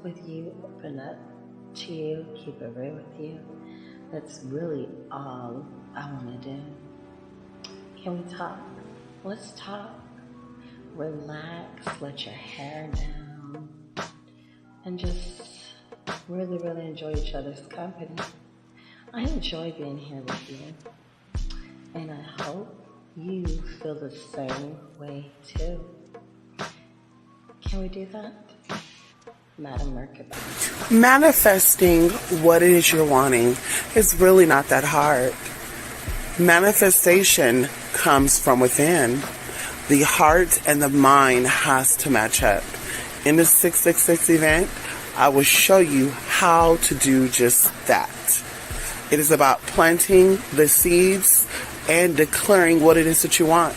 with you, open up to you, keep it real with you. That's really all I want to do. Can we talk? Let's talk. Relax, let your hair down, and just really enjoy each other's company. I enjoy being here with you, and I hope you feel the same way too. Can we do that? Madam Merkaba. Manifesting what it is you're wanting is really not that hard. Manifestation comes from within. The heart and the mind has to match up. In the 666 event, I will show you how to do just that. It is about planting the seeds and declaring what it is that you want.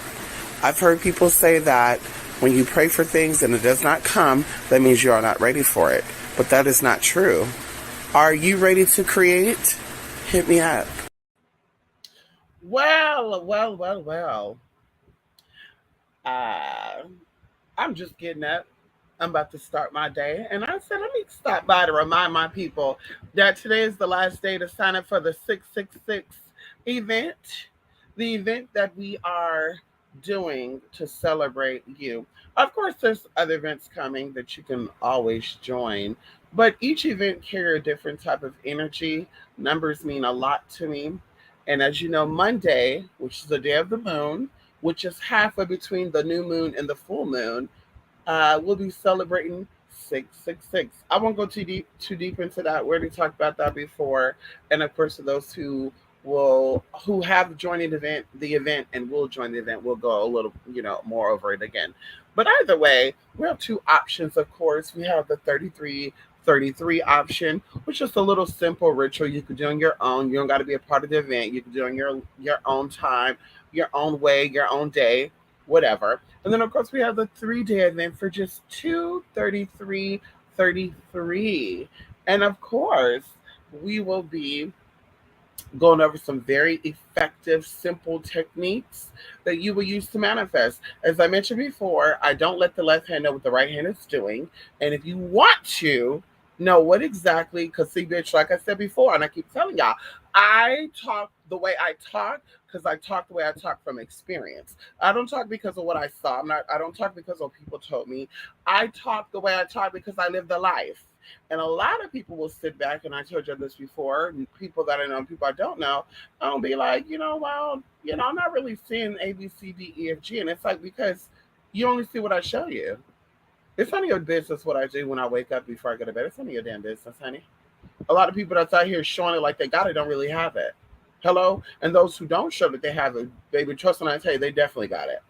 I've heard people say that when you pray for things and it does not come, that means you are not ready for it. But that is not true. Are you ready to create? Hit me up. Well. I'm just getting up. I'm about to start my day. And I said, let me stop by to remind my people that today is the last day to sign up for the 666 event, the event that we are doing to celebrate you. Of course, there's other events coming that you can always join, but each event carry a different type of energy. Numbers mean a lot to me. And as you know, Monday, which is the day of the moon, which is halfway between the new moon and the full moon, we'll be celebrating 666. I won't go too deep into that. We already talked about that before. And of course, for those who have joined the event and will join the event, we'll go a little, more over it again. But either way, we have two options, of course. We have the 33 option, which is a little simple ritual you can do on your own. You don't got to be a part of the event. You can do it on your own time, your own way, your own day, whatever. And then of course we have the 3-day event for just 233.33. And of course, we will be going over some very effective, simple techniques that you will use to manifest. As I mentioned before, I don't let the left hand know what the right hand is doing. And if you want to know what exactly, because see, bitch, like I said before, and I keep telling y'all, I talk the way I talk because I talk the way I talk from experience. I don't talk because of what I saw. I don't talk because of what people told me. I talk the way I talk because I live the life. And a lot of people will sit back, and I told you this before, and people that I know and people I don't know, I'll be like, I'm not really seeing A, B, C, D, E, F, G. And it's like, because you only see what I show you. It's none of your business what I do when I wake up before I go to bed. It's none of your damn business, honey. A lot of people that's out here showing it like they got it don't really have it. Hello? And those who don't show that they have it, baby, trust when I tell you, they definitely got it.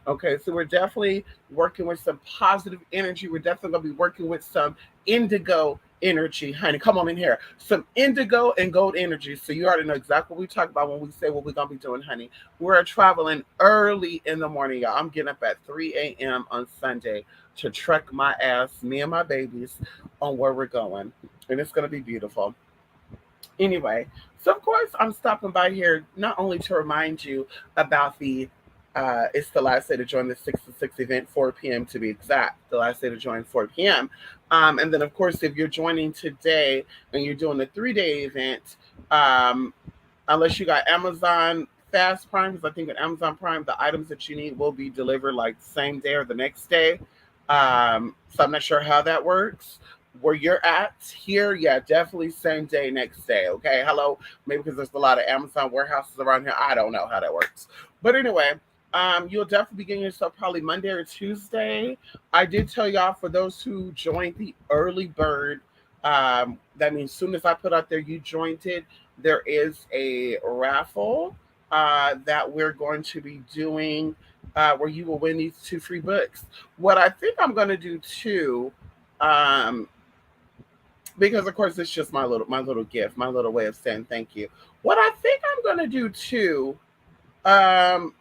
Okay, so we're definitely working with some positive energy. We're definitely going to be working with some indigo energy, honey. Come on in here. Some indigo and gold energy. So you already know exactly what we talk about when we say what we're going to be doing, honey. We're traveling early in the morning, y'all. I'm getting up at 3 a.m. on Sunday to trek my ass, me and my babies, on where we're going. And it's going to be beautiful. Anyway, so of course I'm stopping by here not only to remind you about it's the last day to join the 6 to 6 event, 4 p.m. to be exact, the last day to join 4 p.m. And then of course, if you're joining today and you're doing the 3-day event, um, unless you got Amazon Fast Prime, because I think with Amazon Prime, the items that you need will be delivered like the same day or the next day. So I'm not sure how that works. Where you're at here, yeah, definitely same day, next day. Okay, hello, maybe because there's a lot of Amazon warehouses around here. I don't know how that works, but anyway, you'll definitely be getting yourself probably Monday or Tuesday. I did tell y'all for those who joined the early bird. That means soon as I put out there, you joined it. There is a raffle that we're going to be doing where you will win these 2 free books. What I think I'm going to do too, um, because of course it's just my little gift, my little way of saying thank you. What I think I'm going to do too, um,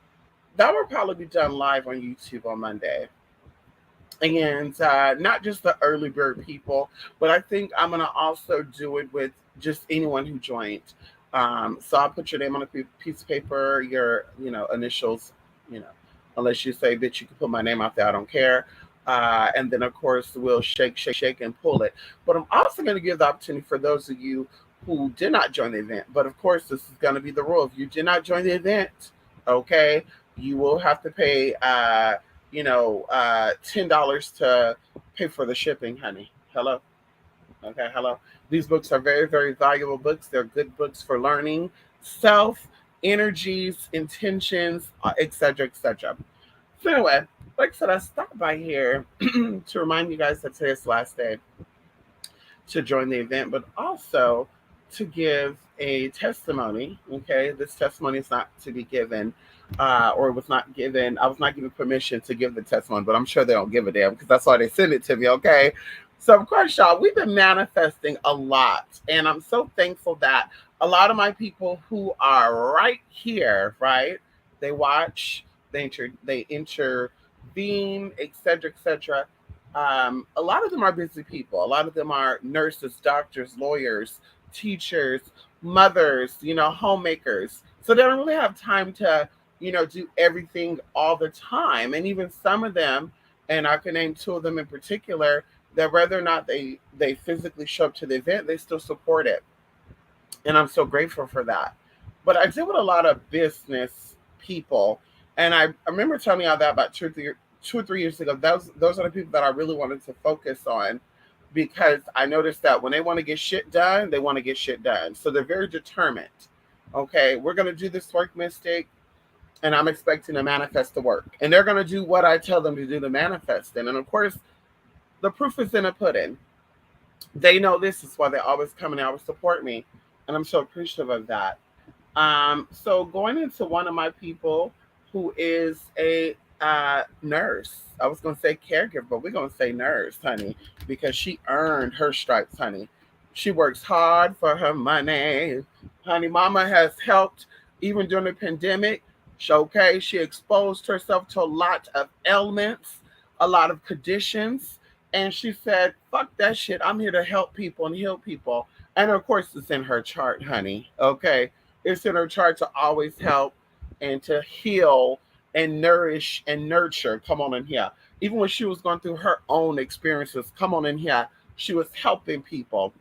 that will probably be done live on YouTube on Monday. And not just the early bird people, but I think I'm going to also do it with just anyone who joined. So I'll put your name on a piece of paper, your initials, you know, unless you say, bitch, you can put my name out there. I don't care. And then, of course, we'll shake, and pull it. But I'm also going to give the opportunity for those of you who did not join the event. But of course, this is going to be the rule. If you did not join the event, okay, you will have to pay, $10 to pay for the shipping, honey. Hello. Okay, hello. These books are very, very valuable books. They're good books for learning self, energies, intentions, etc., etc. So anyway, like I said, I stopped by here to remind you guys that today's the last day to join the event, but also to give a testimony. Okay, this testimony is not to be given, or was not given. I was not given permission to give the testimony, but I'm sure they don't give a damn because that's why they send it to me. Okay, so of course, y'all, we've been manifesting a lot, and I'm so thankful that a lot of my people who are right here, right, they watch, they intervene, etc., etc. A lot of them are busy people. A lot of them are nurses, doctors, lawyers, teachers, mothers, homemakers. So they don't really have time to, do everything all the time. And even some of them, and I can name two of them in particular, that whether or not they physically show up to the event, they still support it. And I'm so grateful for that. But I deal with a lot of business people, and I remember telling y'all that about 2 or 3 years ago. Those are the people that I really wanted to focus on because I noticed that when they want to get shit done, they want to get shit done. So they're very determined. Okay, we're gonna do this work, Mystic, and I'm expecting to manifest the work, and they're gonna do what I tell them to do to manifest it. And of course, the proof is in the pudding. They know this is why they always come and always support me, and I'm so appreciative of that. So going into one of my people who is a nurse, I was gonna say caregiver, but we're gonna say nurse, honey, because she earned her stripes, honey. She works hard for her money, honey. Mama has helped even during the pandemic. Okay, she exposed herself to a lot of ailments, a lot of conditions, and she said, "Fuck that shit. I'm here to help people and heal people." And of course, it's in her chart, honey. Okay, it's in her chart to always help and to heal and nourish and nurture. Come on in here. Even when she was going through her own experiences, come on in here. She was helping people.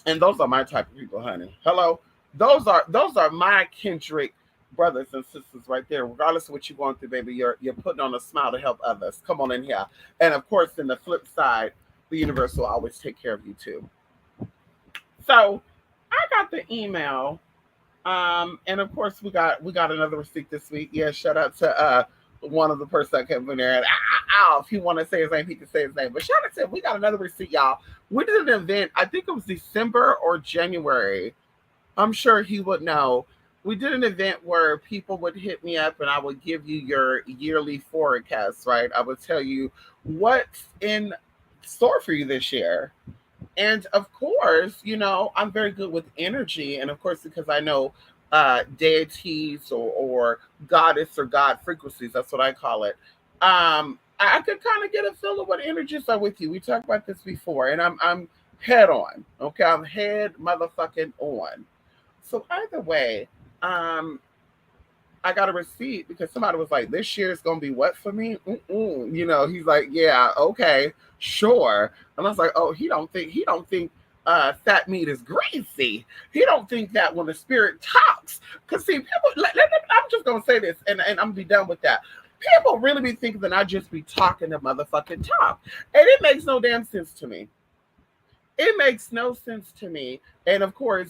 And those are my type of people, honey. Hello. Those are my Kendrick brothers and sisters right there. Regardless of what you're going through, baby, you're putting on a smile to help others. Come on in here. And of course, in the flip side, the universe will always take care of you too. So I got the email. And of course we got another receipt this week. Yeah, shout out to one of the person that came in there. And if you want to say his name, he can say his name. But shout out to him. We got another receipt, y'all. We did an event. I think it was December or January. I'm sure he would know. We did an event where people would hit me up and I would give you your yearly forecast, right? I would tell you what's in store for you this year. And of course, I'm very good with energy. And of course, because I know deities or goddess or god frequencies, that's what I call it. I could kind of get a feel of what energies are with you. We talked about this before, and I'm head on. Okay, I'm head motherfucking on. So either way, um, I got a receipt because somebody was like, "This year is gonna be what for me?" He's like, "Yeah, okay, sure." And I was like, "Oh, he don't think fat meat is greasy. He don't think that when the spirit talks, because see, people. I'm just gonna say this, and I'm gonna be done with that. People really be thinking that I just be talking to motherfucking talk, and it makes no damn sense to me. It makes no sense to me. And of course,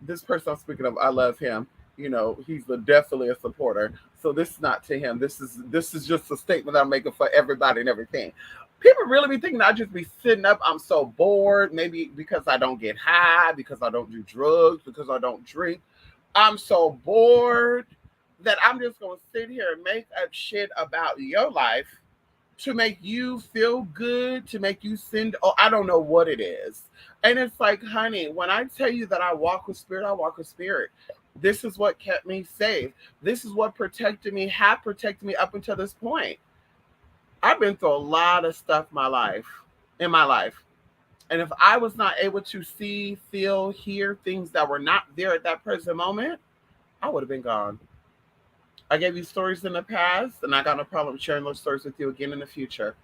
this person I'm speaking of, I love him. He's definitely a supporter. So this is not to him. This is just a statement I'm making for everybody and everything. People really be thinking I just be sitting up. I'm so bored. Maybe because I don't get high, because I don't do drugs, because I don't drink. I'm so bored that I'm just gonna sit here and make up shit about your life to make you feel good, to make you send, oh, I don't know what it is. And it's like, honey, when I tell you that I walk with spirit, I walk with spirit. This is what kept me safe. This is what protected me, have protected me up until this point. I've been through a lot of stuff in my life. And if I was not able to see, feel, hear things that were not there at that present moment, I would have been gone. I gave you stories in the past, and I got no problem sharing those stories with you again in the future.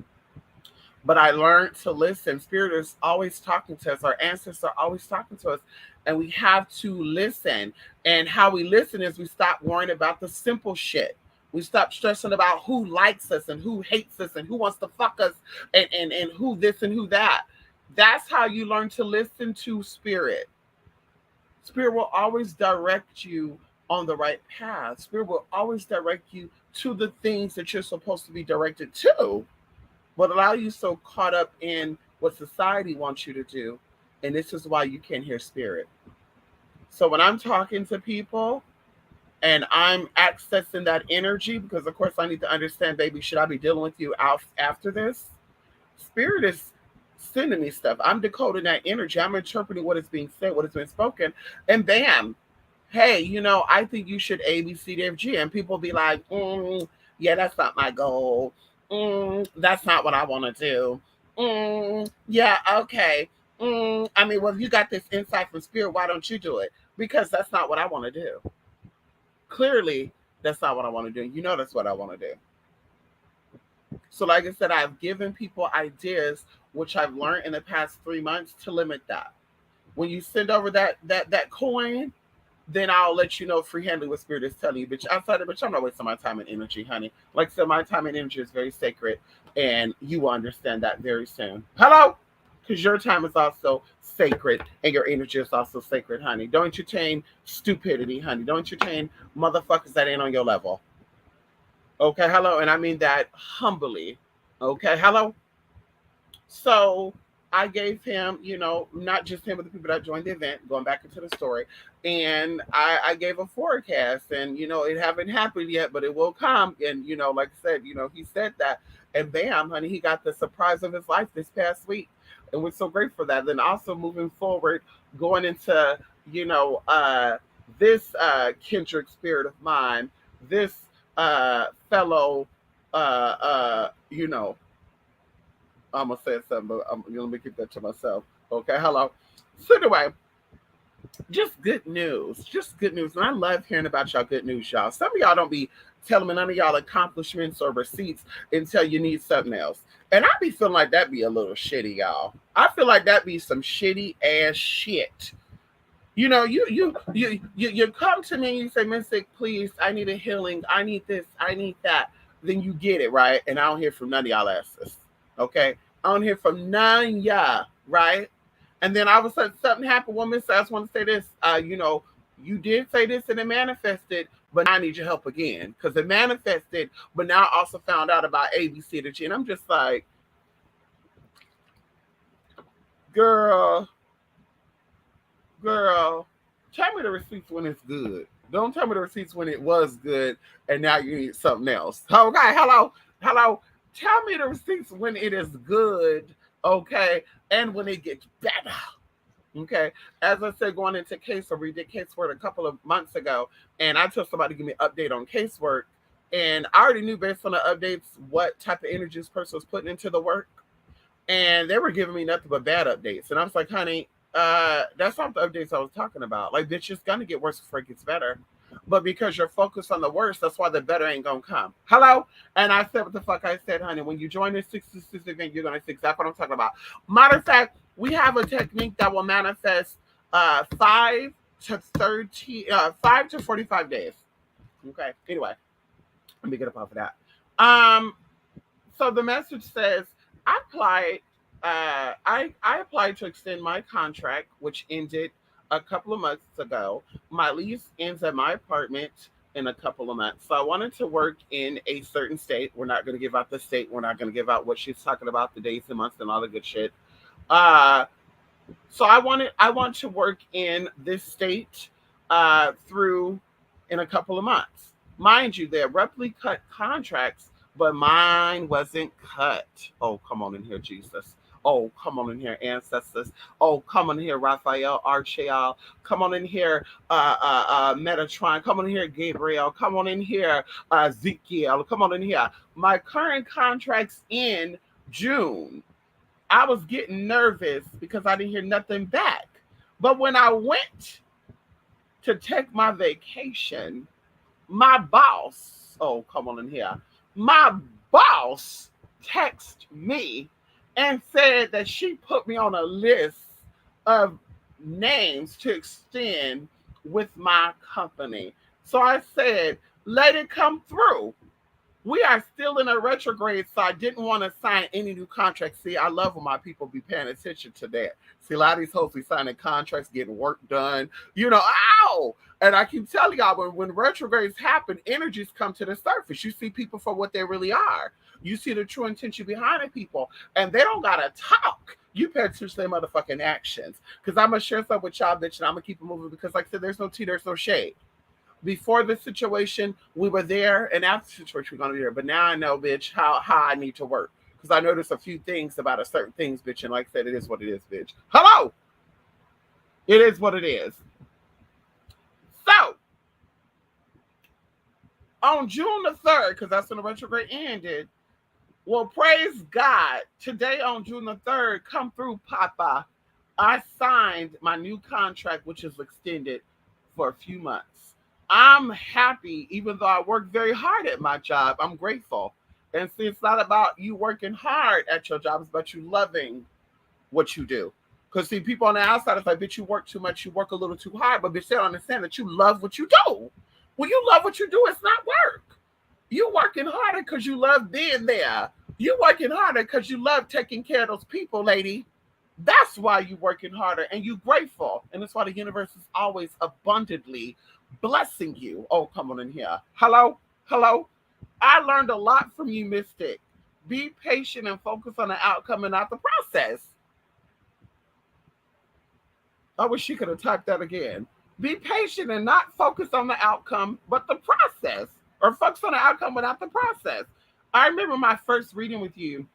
But I learned to listen. Spirit is always talking to us. Our ancestors are always talking to us. And we have to listen. And how we listen is we stop worrying about the simple shit. We stop stressing about who likes us and who hates us and who wants to fuck us and who this and who that. That's how you learn to listen to spirit. Spirit will always direct you on the right path. Spirit will always direct you to the things that you're supposed to be directed to, but allow you so caught up in what society wants you to do. And this is why you can't hear spirit. So when I'm talking to people and I'm accessing that energy, because of course I need to understand, baby, should I be dealing with you out after this? Spirit is sending me stuff. I'm decoding that energy. I'm interpreting what is being said, what is being spoken, and bam, hey, I think you should A, B, C, D, F, G. And people be like, yeah, that's not my goal. That's not what I want to do. Yeah, okay. I mean, well, if you got this insight from spirit, why don't you do it? Because that's not what I want to do. Clearly, that's not what I want to do. That's what I want to do. So, like I said, I've given people ideas, which I've learned in the past 3 months to limit that. When you send over that coin, then I'll let you know freehandly what spirit is telling you. Bitch, outside of bitch, I'm not wasting my time and energy, honey. Like I said, my time and energy is very sacred, and you will understand that very soon. Hello? Because your time is also sacred, and your energy is also sacred, honey. Don't entertain stupidity, honey. Don't entertain motherfuckers that ain't on your level. Okay, hello? And I mean that humbly. Okay, hello? So I gave him, not just him, but the people that joined the event, going back into the story. And I gave a forecast, and, it haven't happened yet, but it will come. And, like I said, he said that. And bam, honey, he got the surprise of his life this past week. And we're so grateful for that. Then also moving forward, going into, this kindred spirit of mine, this fellow, I'm gonna say something, but I'm gonna keep that to myself. Okay, hello. So anyway, just good news, and I love hearing about y'all good news, y'all. Some of y'all don't be telling me none of y'all accomplishments or receipts until you need something else, and I be feeling like that be a little shitty, y'all. I feel like that be some shitty ass shit. You come to me and you say, Mystic, please, I need a healing, I need this, I need that. Then you get it, right? And I don't hear from none of y'all asses. Okay? I don't hear from none of y'all, right? And then all of a sudden something happened. Well, Miss, I just want to say this. You did say this and it manifested, but now I need your help again. Because it manifested, but now I also found out about ABC to G. And I'm just like, girl, tell me the receipts when it's good. Don't tell me the receipts when it was good and now you need something else. Okay, hello. Tell me the receipts when it is good, okay, and when it gets better. Okay, as I said, going into casework, we did casework a couple of months ago, and I told somebody to give me an update on casework, and I already knew based on the updates what type of energy this person was putting into the work, and they were giving me nothing but bad updates, and I was like, honey, that's not the updates I was talking about. Like, it's just gonna get worse before it gets better. But because you're focused on the worst, that's why the better ain't gonna come. Hello? And I said what the fuck I said, honey. When you join this 66 event, you're gonna see exactly what I'm talking about. Matter of fact, we have a technique that will manifest 5 to 45 days. Okay. Anyway, let me get up off of that. So the message says I applied I applied to extend my contract, which ended a couple of months ago. My lease ends at my apartment in a couple of months. So I wanted to work in a certain state. We're not going to give out the state. We're not going to give out what she's talking about, the days and months and all the good shit. So I want to work in this state through in a couple of months. Mind you, they abruptly cut contracts, but mine wasn't cut. Oh, come on in here, Jesus. Oh, come on in here, ancestors. Oh, come on in here, Raphael, Archael. Come on in here, Metatron. Come on in here, Gabriel. Come on in here, Ezekiel. Come on in here. My current contract's in June. I was getting nervous because I didn't hear nothing back. But when I went to take my vacation, my boss, oh, come on in here, my boss texted me and said that she put me on a list of names to extend with my company. So I said, let it come through. We are still in a retrograde, so I didn't want to sign any new contracts. See, I love when my people be paying attention to that. See, a lot of these hoes be signing contracts, getting work done, ow! And I keep telling y'all, when retrogrades happen, energies come to the surface. You see people for what they really are. You see the true intention behind the people, and they don't gotta talk. You pay attention to their motherfucking actions. Because I'm gonna share something with y'all, bitch, and I'm gonna keep it moving because, like I said, there's no tea, there's no shade. Before this situation, we were there, and after the situation, we're gonna be there. But now I know, bitch, how I need to work. Because I noticed a few things about a certain things, bitch, and like I said, it is what it is, bitch. Hello! It is what it is. So, on June the 3rd, because that's when the retrograde ended, well, praise God. Today on June the 3rd, come through, Papa. I signed my new contract, which is extended for a few months. I'm happy, even though I work very hard at my job. I'm grateful. And see, it's not about you working hard at your job, it's about you loving what you do. Because see, people on the outside is like, bitch, you work too much, you work a little too hard, but bitch, they don't understand that you love what you do. When you love what you do, it's not work. You working harder because you love being there. You working harder because you love taking care of those people, lady. That's why you working harder and you grateful. And that's why the universe is always abundantly blessing you. Oh, come on in here. Hello? Hello? I learned a lot from you, Mystic. Be patient and focus on the outcome and not the process. I wish she could have typed that again. Be patient and not focus on the outcome, but the process. Or focus on the outcome without the process. I remember my first reading with you.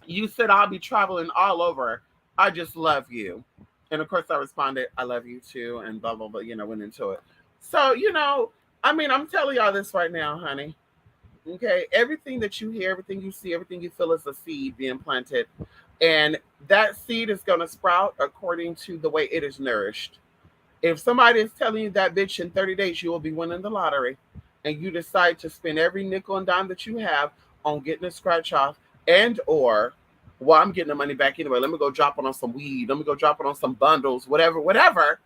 You said I'll be traveling all over. I just love you. And of course I responded, I love you too, and blah, blah, blah, went into it. So, I'm telling y'all this right now, honey. Okay, everything that you hear, everything you see, everything you feel is a seed being planted. And that seed is going to sprout according to the way it is nourished. If somebody is telling you that, bitch, in 30 days you will be winning the lottery, and you decide to spend every nickel and dime that you have on getting a scratch off, and or, well, I'm getting the money back anyway. Let me go drop it on some weed. Let me go drop it on some bundles, whatever.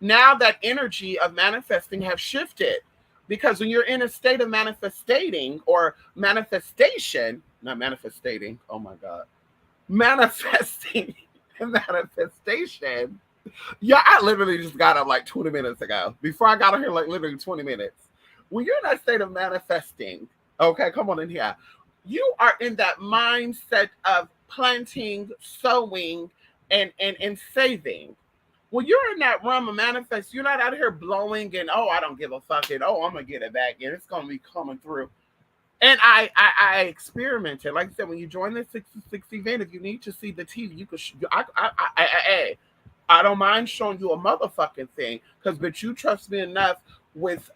Now that energy of manifesting have shifted. Because when you're in a state of manifesting or manifestation, not manifestating, oh my God, manifesting and manifestation. Yeah, I literally just got up like 20 minutes ago. Before I got on here, like literally 20 minutes. When you're in that state of manifesting, okay, come on in here. You are in that mindset of planting, sowing, and saving. When you're in that realm of manifest, you're not out here blowing and, oh, I don't give a fuck it. Oh, I'm going to get it back. And it's going to be coming through. And I experimented. Like I said, when you join the 66 event, if you need to see the TV, you could. I don't mind showing you a motherfucking thing, but you trust me enough with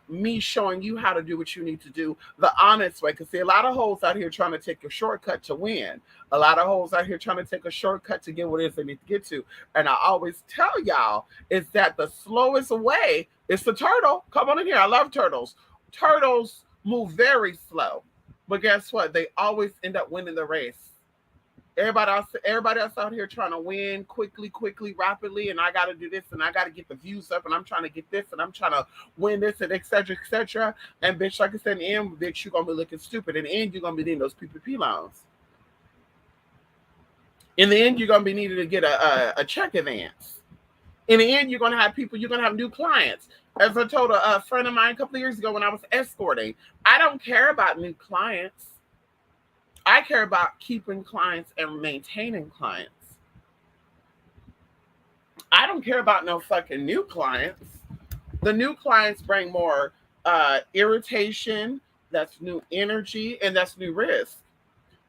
me showing you how to do what you need to do the honest way. Because see, a lot of hoes out here trying to take a shortcut to win. A lot of hoes out here trying to take a shortcut to get what it is they need to get to. And I always tell y'all is that the slowest way is the turtle. Come on in here. I love turtles. Turtles move very slow. But guess what? They always end up winning the race. Everybody else out here trying to win quickly, rapidly, and I got to do this, and I got to get the views up, and I'm trying to get this, and I'm trying to win this, and et cetera, et cetera. And bitch, like I said, in the end, bitch, you're gonna be looking stupid. In the end, you're gonna be needing those PPP loans. In the end, you're gonna be needing to get a check advance. In the end, you're gonna have new clients. As I told a friend of mine a couple of years ago when I was escorting, I don't care about new clients. I care about keeping clients and maintaining clients. I don't care about no fucking new clients. The new clients bring more irritation, that's new energy, and that's new risk.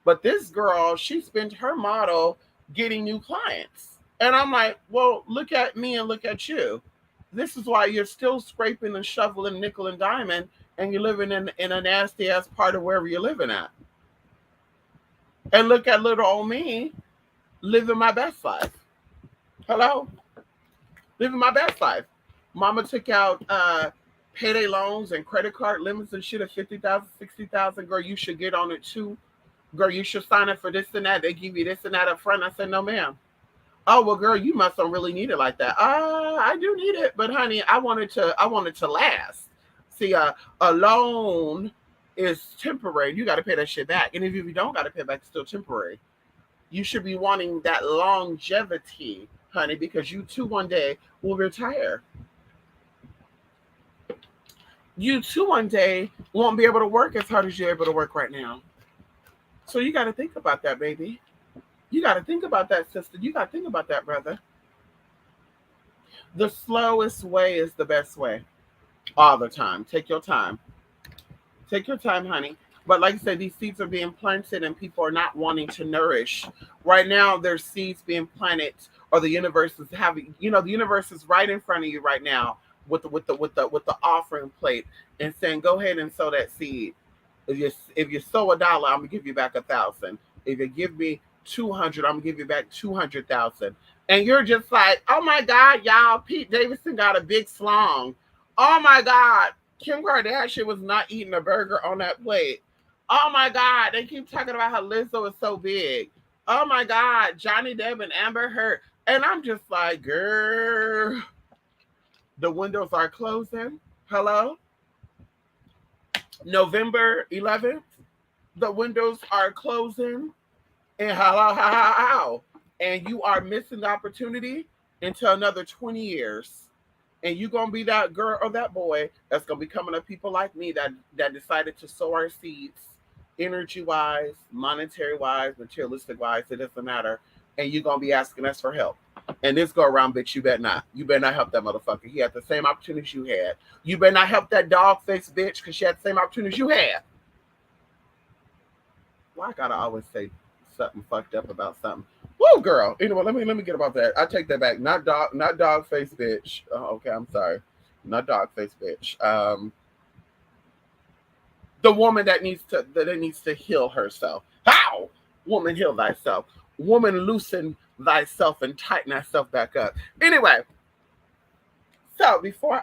But this girl, she spent her model getting new clients. And I'm like, well, look at me and look at you. This is why you're still scraping and shoveling nickel and diamond, and you're living in a nasty ass part of wherever you're living at. And look at little old me living my best life. Hello? Living my best life. Mama took out payday loans and credit card limits and shit of $50,000, $60,000. Girl, you should get on it too. Girl, you should sign up for this and that. They give you this and that up front. I said, no, ma'am. Oh well, girl, you must don't really need it like that. I do need it, but honey, I wanted to last. See, a loan is temporary. You got to pay that shit back, and if you don't got to pay it back, it's still temporary. You should be wanting that longevity, honey, because you too one day will retire. You too one day won't be able to work as hard as you're able to work right now. So you got to think about that, baby. You got to think about that, sister. You got to think about that, brother. The slowest way is the best way all the time. Take your time. Take your time, honey. But like I said, these seeds are being planted and people are not wanting to nourish. Right now, there's seeds being planted, or the universe is having, the universe is right in front of you right now with the offering plate and saying, go ahead and sow that seed. If you sow $1, I'm gonna give you back 1,000. If you give me 200, I'm gonna give you back 200,000. And you're just like, oh my God, y'all, Pete Davidson got a big slong. Oh my God, Kim Kardashian was not eating a burger on that plate. Oh my God, they keep talking about how Lizzo is so big. Oh my God, Johnny Depp and Amber Heard. And I'm just like, girl, the windows are closing. Hello? November 11th, the windows are closing. And how? And you are missing the opportunity until another 20 years. And you're gonna be that girl or that boy that's gonna be coming up people like me that decided to sow our seeds, energy wise, monetary wise, materialistic wise, it doesn't matter. And you're gonna be asking us for help. And this go around, bitch, you better not. You better not help that motherfucker. He had the same opportunities you had. You better not help that dog face bitch because she had the same opportunities you had. Why I gotta always say something fucked up about something? Whoa, girl. Anyway, let me get about that. I take that back. Not dog face bitch. Oh, okay, I'm sorry. Not dog face bitch. The woman that needs to heal herself. How? Woman, heal thyself. Woman, loosen thyself and tighten thyself back up. Anyway, so before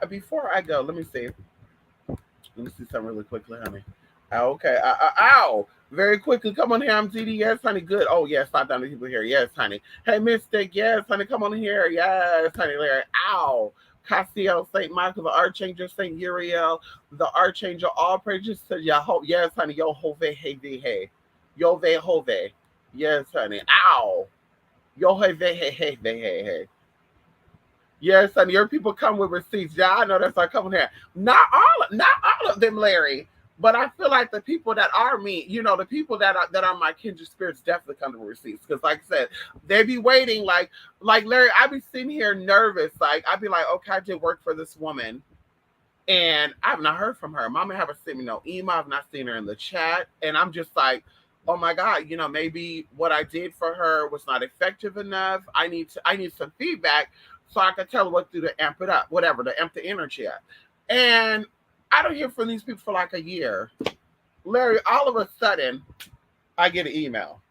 I go, let me see. Let me see something really quickly, honey. Okay. Ow. Very quickly. Come on here. I'm ZD. Yes, honey. Good. Oh, yes. 5,000 people here. Yes, honey. Hey, Mystic. Yes, honey. Come on here. Yes, honey. Larry. Ow. Castiel, St. Michael, the Archangel, St. Uriel, the Archangel, all praises to Yahweh. Yes, honey. Yo, hove, hey, hey. Yo, ve, hove. Yes, honey. Ow. Yo, hey, hey, hey, hey. Yes, honey, your people come with receipts. Yeah, I know that's not coming here. Not all of them, Larry. But I feel like the people that are me, the people that are my kindred spirits definitely come with receipts. Because like I said, they be waiting like Larry, I be sitting here nervous. Like I'd be like, okay, I did work for this woman. And I've not heard from her. Mama haven't sent me no email. I've not seen her in the chat. And I'm just like, oh my God, maybe what I did for her was not effective enough. I need some feedback so I can tell her what to do to amp it up, whatever, to amp the energy up. And I don't hear from these people for like a year. Larry, all of a sudden, I get an email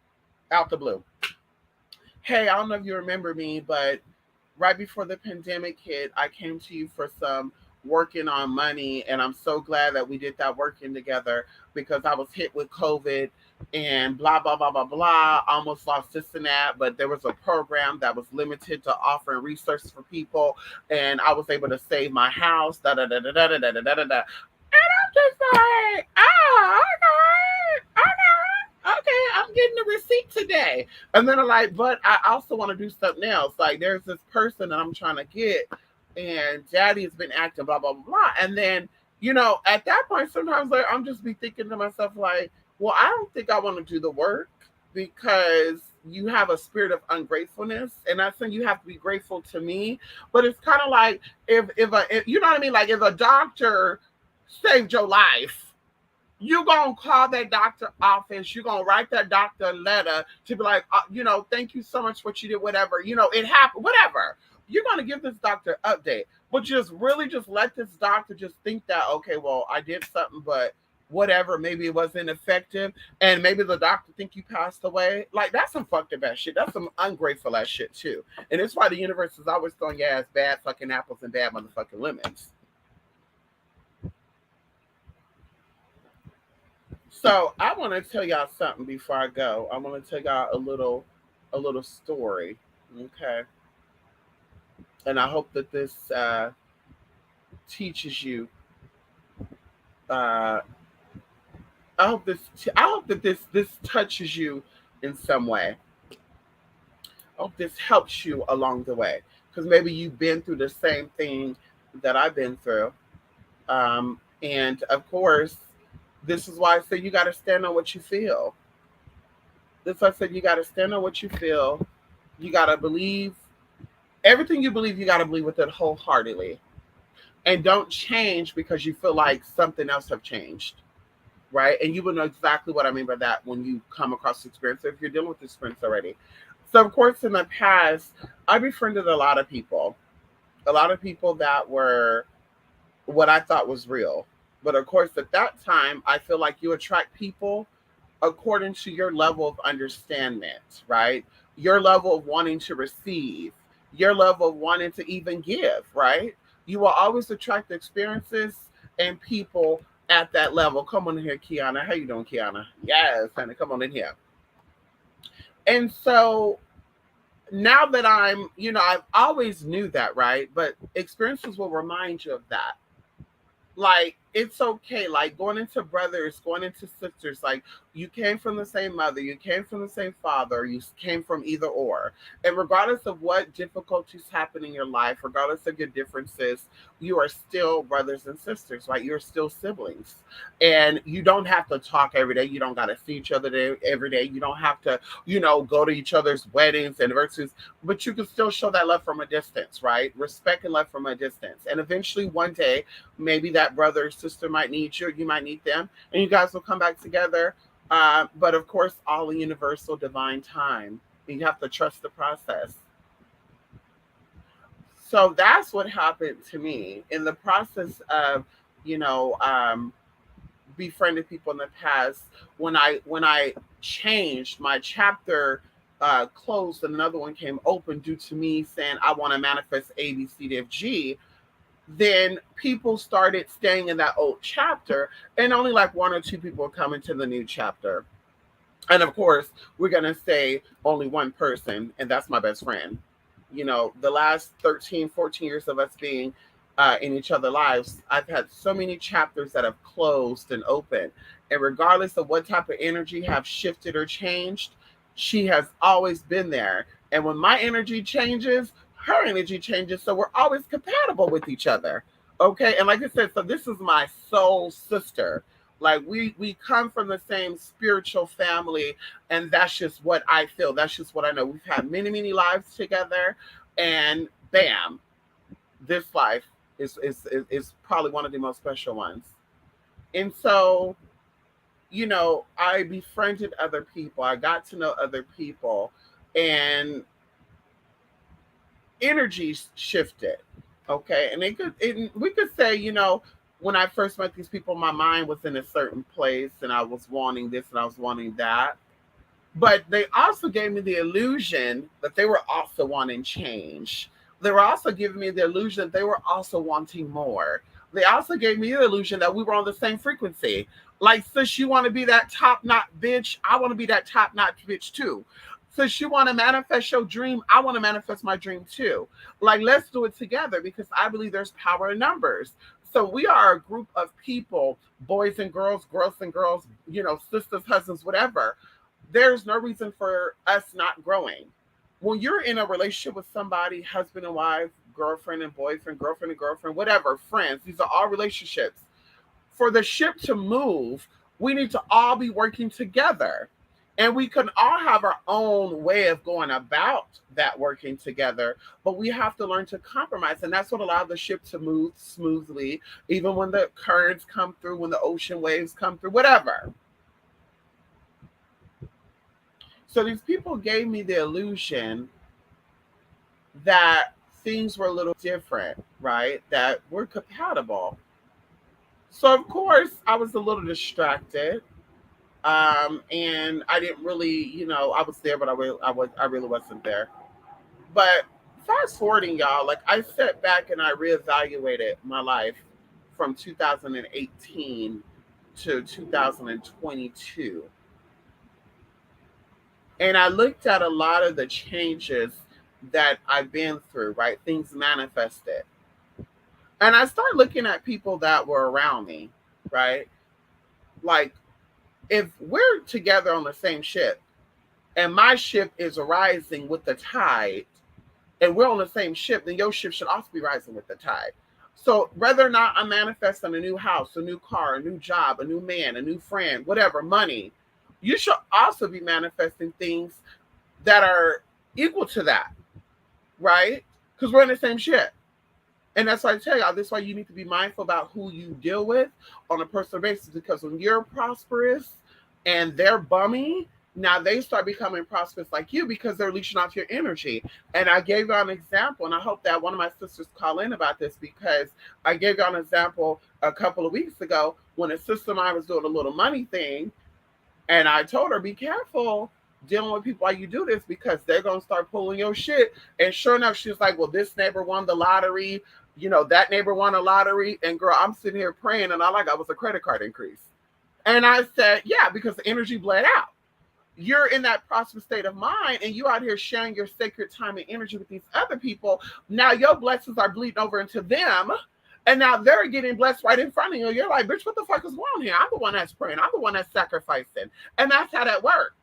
out the blue. Hey, I don't know if you remember me, but right before the pandemic hit, I came to you for some working on money. And I'm so glad that we did that working together because I was hit with COVID and blah, blah, blah, blah, blah. Almost lost this and that. But there was a program that was limited to offering resources for people. And I was able to save my house. Da, da, da, da, da, da, da, da, da, da. And I'm just like, oh, okay, I'm getting the receipt today. And then I'm like, but I also want to do something else. Like there's this person that I'm trying to get and daddy has been acting blah, blah, blah, blah. And then, at that point, sometimes like, I'm just be thinking to myself like, well, I don't think I want to do the work because you have a spirit of ungratefulness. And that's when you have to be grateful to me. But it's kind of like if you know what I mean? Like if a doctor saved your life, you're going to call that doctor office. You're going to write that doctor a letter to be like, thank you so much for what you did, whatever. It happened, whatever. You're going to give this doctor an update. But just let this doctor just think that, okay, well, I did something, but whatever, maybe it wasn't effective. And maybe the doctor think you passed away. Like, that's some fucked up ass shit. That's some ungrateful ass shit, too. And it's why the universe is always throwing your ass bad fucking apples and bad motherfucking lemons. So I want to tell y'all something before I go. I want to tell y'all a little story. Okay. And I hope that this teaches you. Uh, I hope that this touches you in some way. I hope this helps you along the way because maybe you've been through the same thing that I've been through. And of course, this is why I say you got to stand on what you feel. This is why I said you got to stand on what you feel. You got to believe everything you believe. You got to believe with it wholeheartedly, and don't change because you feel like something else have changed, right? And you will know exactly what I mean by that when you come across the experience. So if you're dealing with this experience already. So of course, in the past, I befriended a lot of people that were what I thought was real. But of course, at that time, I feel like you attract people according to your level of understanding, right? Your level of wanting to receive, your level of wanting to even give, right? You will always attract experiences and people at that level. Come on in here, Kiana. How you doing, Kiana? Yes, honey, come on in here. And so now that I've always knew that, right? But experiences will remind you of that. Like it's okay, like going into brothers, going into sisters, like you came from the same mother, you came from the same father, you came from either or, and regardless of what difficulties happen in your life, regardless of your differences, you are still brothers and sisters, right? You're still siblings, and you don't have to talk every day, you don't got to see each other every day, you don't have to go to each other's weddings, anniversaries, but you can still show that love from a distance, right? Respect and love from a distance, and eventually one day maybe that brother or sister might need you, or you might need them, and you guys will come back together. But of course, all in universal divine time. You have to trust the process. So that's what happened to me in the process of, you know, befriending people in the past. When I changed my chapter, closed, and another one came open due to me saying I want to manifest A, B, C, D, F, G, then people started staying in that old chapter, and only like one or two people are coming to the new chapter. And of course, we're going to say only one person, and that's my best friend. The last 13, 14 years of us being in each other's lives, I've had so many chapters that have closed and opened. And regardless of what type of energy have shifted or changed, she has always been there. And when my energy changes, her energy changes. So we're always compatible with each other. Okay. And like I said, so this is my soul sister. Like we come from the same spiritual family, and that's just what I feel. That's just what I know. We've had many, many lives together, and bam, this life is probably one of the most special ones. And so, I befriended other people. I got to know other people, and energies shifted. Okay, and we could say, when I first met these people, my mind was in a certain place, and I was wanting this and I was wanting that. But they also gave me the illusion that they were also wanting change. They were also giving me the illusion that they were also wanting more. They also gave me the illusion that we were on the same frequency. Like, sis, you want to be that top notch bitch? I want to be that top notch bitch too. Since you want to manifest your dream, I want to manifest my dream too. Like, let's do it together because I believe there's power in numbers. So we are a group of people, boys and girls, sisters, husbands, whatever. There's no reason for us not growing. When you're in a relationship with somebody, husband and wife, girlfriend and boyfriend, girlfriend and girlfriend, whatever, friends, these are all relationships. For the ship to move, we need to all be working together. And we can all have our own way of going about that working together, but we have to learn to compromise. And that's what allowed the ship to move smoothly, even when the currents come through, when the ocean waves come through, whatever. So these people gave me the illusion that things were a little different, right? That we're compatible. So of course I was a little distracted. And I didn't really, I was there, but I really wasn't there. But fast forwarding, y'all, like I sat back and I reevaluated my life from 2018. to 2022. And I looked at a lot of the changes that I've been through, right? Things manifested. And I started looking at people that were around me, right? Like, if we're together on the same ship and my ship is rising with the tide, and we're on the same ship, then your ship should also be rising with the tide. So whether or not I'm manifesting a new house, a new car, a new job, a new man, a new friend, whatever, money, you should also be manifesting things that are equal to that, right? Because we're in the same ship. And that's why I tell y'all, that's why you need to be mindful about who you deal with on a personal basis. Because when you're prosperous and they're bummy, now they start becoming prosperous like you because they're leeching off your energy. And I gave y'all an example, and I hope that one of my sisters call in about this, because I gave y'all an example a couple of weeks ago when a sister of mine was doing a little money thing, and I told her, be careful dealing with people while you do this, because they're going to start pulling your shit. And sure enough, she was like, well, this neighbor won the lottery. You know, that neighbor won a lottery. And girl, I'm sitting here praying, and all I got was a credit card increase. And I said, yeah, because the energy bled out. You're in that prosperous state of mind, and you out here sharing your sacred time and energy with these other people. Now your blessings are bleeding over into them. And now they're getting blessed right in front of you. You're like, bitch, what the fuck is going on here? I'm the one that's praying. I'm the one that's sacrificing. And that's how that works.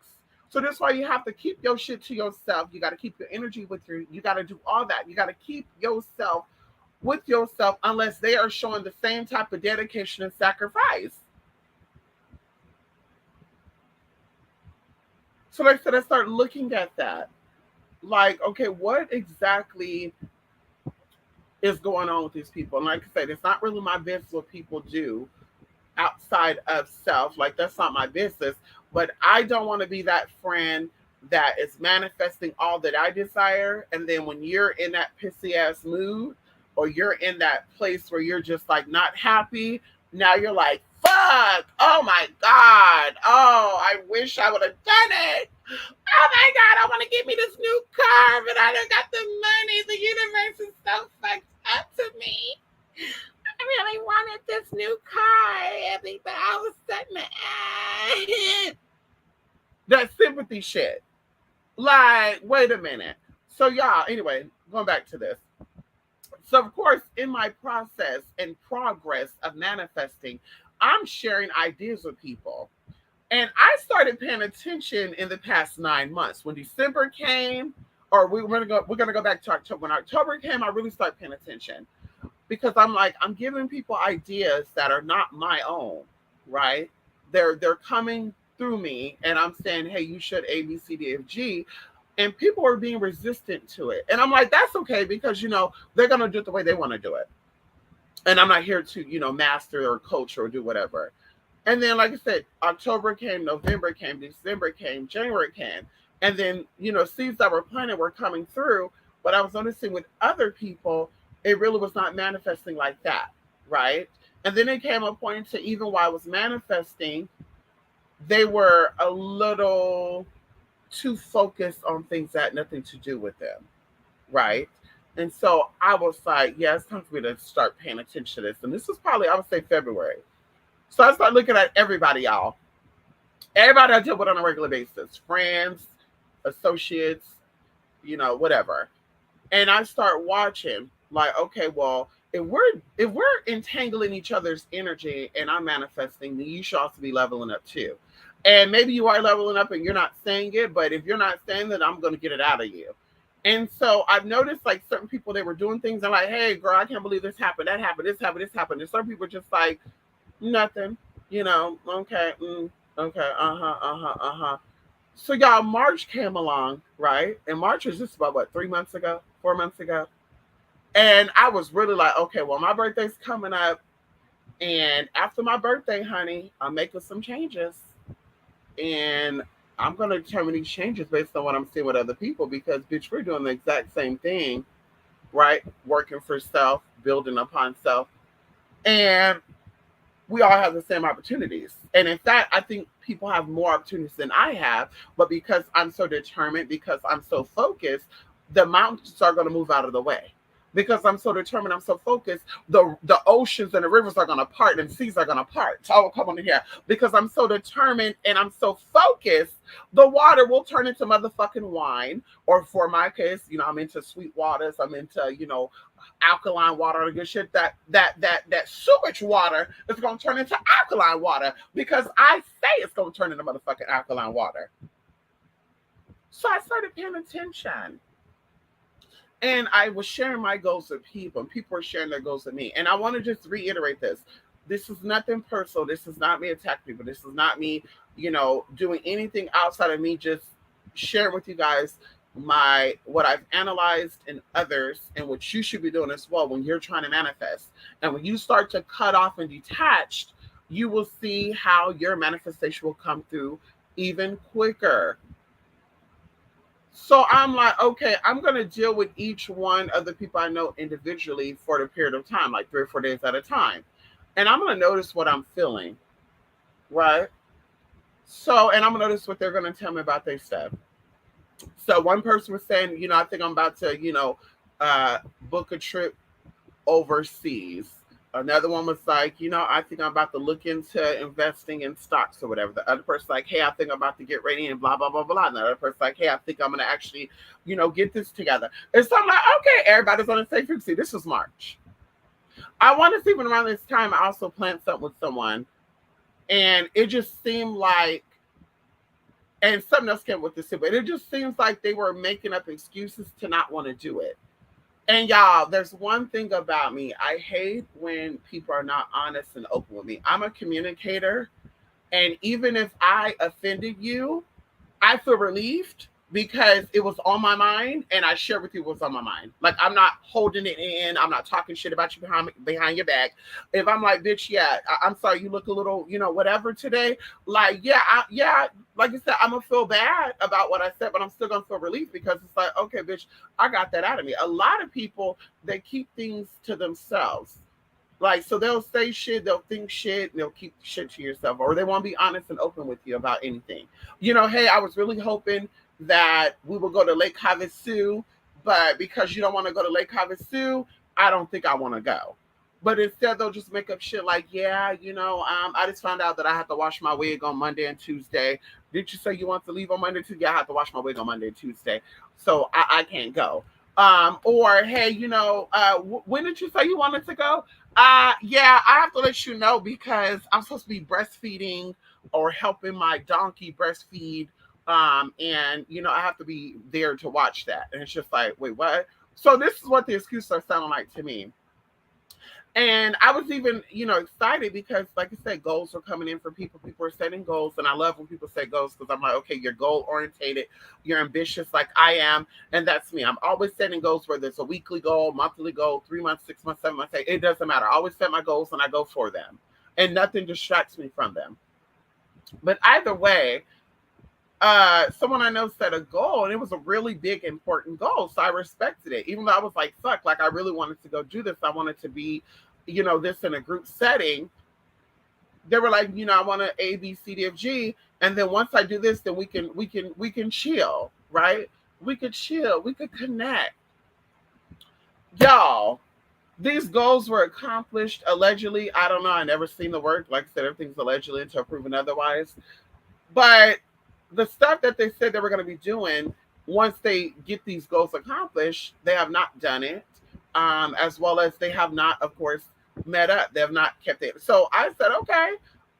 So that's why you have to keep your shit to yourself. You got to keep your energy with you got to do all that. You got to keep yourself with yourself unless they are showing the same type of dedication and sacrifice. So like I said, I started looking at that. Like, okay, what exactly is going on with these people? And like I said, it's not really my business what people do outside of self. Like, that's not my business. But I don't want to be that friend that is manifesting all that I desire. And then when you're in that pissy ass mood, or you're in that place where you're just like not happy, now you're like, fuck, oh my God, oh, I wish I would have done it. Oh my God, I want to get me this new car, but I don't got the money. The universe is so fucked up to me. I really wanted this new car, but all of a sudden, that sympathy shit. Like, wait a minute. So y'all, anyway, going back to this. So of course, in my process and progress of manifesting, I'm sharing ideas with people. And I started paying attention in the past 9 months. When December came, or we're gonna go back to October. When October came, I really started paying attention, because I'm like, I'm giving people ideas that are not my own, right? They're coming through me, and I'm saying, hey, you should A, B, C, D, F, G. And people are being resistant to it. And I'm like, that's okay, because, they're going to do it the way they want to do it. And I'm not here to, master or coach or do whatever. And then, like I said, October came, November came, December came, January came. And then, seeds that were planted were coming through. But I was noticing with other people, it really was not manifesting like that, right? And then it came a point to, even while I was manifesting, they were a little too focused on things that had nothing to do with them, right? And so I was like, yeah, it's time for me to start paying attention to this. And this was probably, I would say, February. So I started looking at everybody, y'all. Everybody I deal with on a regular basis, friends, associates, whatever. And I start watching, like, okay, well, if we're entangling each other's energy and I'm manifesting, then you should also be leveling up too. And maybe you are leveling up and you're not saying it, but if you're not saying that, I'm going to get it out of you. And so I've noticed, like, certain people, they were doing things and like, hey, girl, I can't believe this happened, that happened, this happened, this happened. And some people are just like, nothing, okay, okay, uh-huh. So y'all, March came along, right? And March was just about, 4 months ago? And I was really like, okay, well, my birthday's coming up. And after my birthday, honey, I'm making some changes. And I'm going to determine these changes based on what I'm seeing with other people, because, bitch, we're doing the exact same thing, right? Working for self, building upon self. And we all have the same opportunities. And in fact, I think people have more opportunities than I have. But because I'm so determined, because I'm so focused, the mountains are going to move out of the way. because I'm so determined, I'm so focused. The oceans and the rivers are gonna part and seas are gonna part. Oh, come on in here. Because I'm so determined and I'm so focused, the water will turn into motherfucking wine. Or for my case, I'm into sweet waters, I'm into, alkaline water or good shit. That sewage water is gonna turn into alkaline water because I say it's gonna turn into motherfucking alkaline water. So I started paying attention. And I was sharing my goals with people, and people were sharing their goals with me. And I want to just reiterate this. This is nothing personal. This is not me attacking people. This is not me, doing anything outside of me just sharing with you guys my what I've analyzed in others and what you should be doing as well when you're trying to manifest. And when you start to cut off and detach, you will see how your manifestation will come through even quicker. So I'm like, okay, I'm going to deal with each one of the people I know individually for the period of time, like 3 or 4 days at a time. And I'm going to notice what I'm feeling, right? So, and I'm going to notice what they're going to tell me about their stuff. So one person was saying, I think I'm about to, book a trip overseas. Another one was like, I think I'm about to look into investing in stocks or whatever. The other person's like, hey, I think I'm about to get ready and blah, blah, blah, blah. And the other person's like, hey, I think I'm going to actually, get this together. And so I'm like, okay, everybody's on the same frequency. This was March. I want to see when around this time I also planned something with someone. And it just seemed like, and something else came with this too, but it just seems like they were making up excuses to not want to do it. And y'all, there's one thing about me. I hate when people are not honest and open with me. I'm a communicator. And even if I offended you, I feel relieved because it was on my mind and I shared with you what's on my mind. Like, I'm not holding it in. I'm not talking shit about you behind your back. If I'm like, bitch, yeah, I'm sorry, you look a little, whatever today. Like, like you said, I'm going to feel bad about what I said, but I'm still going to feel relief because it's like, okay, bitch, I got that out of me. A lot of people, they keep things to themselves. Like, so they'll say shit, they'll think shit, and they'll keep shit to yourself, or they won't be honest and open with you about anything. Hey, I was really hoping that we will go to Lake Havasu, but because you don't want to go to Lake Havasu, I don't think I want to go. But instead, they'll just make up shit like, yeah, I just found out that I have to wash my wig on Monday and Tuesday. Did you say you want to leave on Monday and Tuesday? Yeah, I have to wash my wig on Monday and Tuesday, so I can't go. Or, hey, when did you say you wanted to go? Yeah, I have to let you know because I'm supposed to be breastfeeding or helping my donkey breastfeed. And I have to be there to watch that. And it's just like, wait, what? So this is what the excuses are sounding like to me. And I was even, excited because, like I said, goals are coming in for people. People are setting goals. And I love when people set goals because I'm like, okay, you're goal orientated. You're ambitious like I am. And that's me. I'm always setting goals, whether it's a weekly goal, monthly goal, 3 months, 6 months, 7 months. It doesn't matter. I always set my goals and I go for them. And nothing distracts me from them. But either way, someone I know set a goal and it was a really big, important goal. So I respected it. Even though I was like, fuck, like I really wanted to go do this. I wanted to be, this in a group setting. They were like, I want to A, B, C, D, F, G. And then once I do this, then we can chill, right? We could chill. We could connect. Y'all, these goals were accomplished allegedly. I don't know. I never seen the work. Like I said, everything's allegedly until proven otherwise. But the stuff that they said they were going to be doing, once they get these goals accomplished, they have not done it, as well as they have not, of course, met up. They have not kept it. So I said, okay,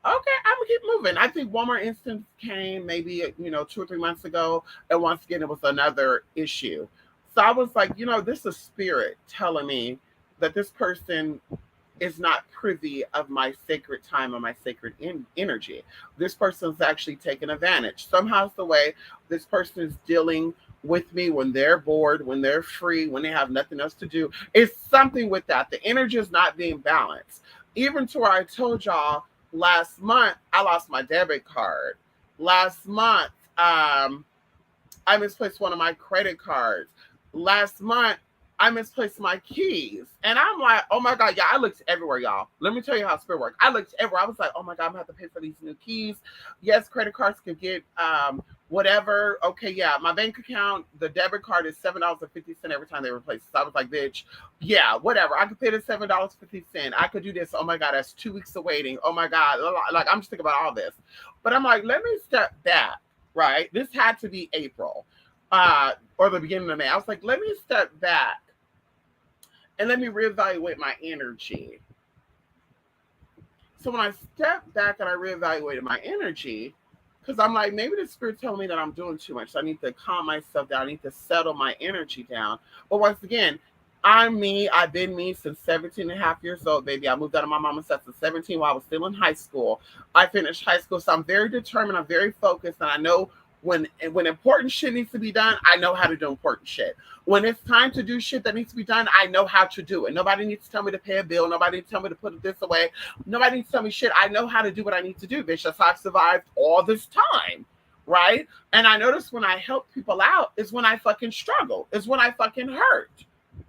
I'm going to keep moving. I think one more instance came maybe, 2 or 3 months ago. And once again, it was another issue. So I was like, this is spirit telling me that this person is not privy of my sacred time or my sacred energy. This person's actually taking advantage. Somehow it's the way this person is dealing with me when they're bored, when they're free, when they have nothing else to do. It's something with that. The energy is not being balanced. Even to where I told y'all last month, I lost my debit card. Last month, I misplaced one of my credit cards. Last month, I misplaced my keys. And I'm like, oh my God, yeah, I looked everywhere, y'all. Let me tell you how spirit works. I looked everywhere. I was like, oh my God, I'm going to have to pay for these new keys. Yes, credit cards could get whatever. Okay, yeah, my bank account, the debit card is $7.50 every time they replace it. So I was like, bitch, yeah, whatever. I could pay the $7.50. I could do this. Oh my God, that's 2 weeks of waiting. Oh my God. Like, I'm just thinking about all this. But I'm like, let me step back, right? This had to be April, or the beginning of May. I was like, let me step back and let me reevaluate my energy. So when I stepped back and I reevaluated my energy, because I'm like, maybe the spirit telling me that I'm doing too much. So I need to calm myself down. I need to settle my energy down. But once again, I'm me. I've been me since 17 and a half years old, baby. I moved out of my mama's house at 17 while I was still in high school. I finished high school. So I'm very determined. I'm very focused. And I know when important shit needs to be done, I know how to do important shit. When it's time to do shit that needs to be done, I know how to do it. Nobody needs to tell me to pay a bill. Nobody needs to tell me to put this away. Nobody needs to tell me shit. I know how to do what I need to do, bitch. That's how I've survived all this time. Right? And I notice when I help people out is when I fucking struggle, is when I fucking hurt.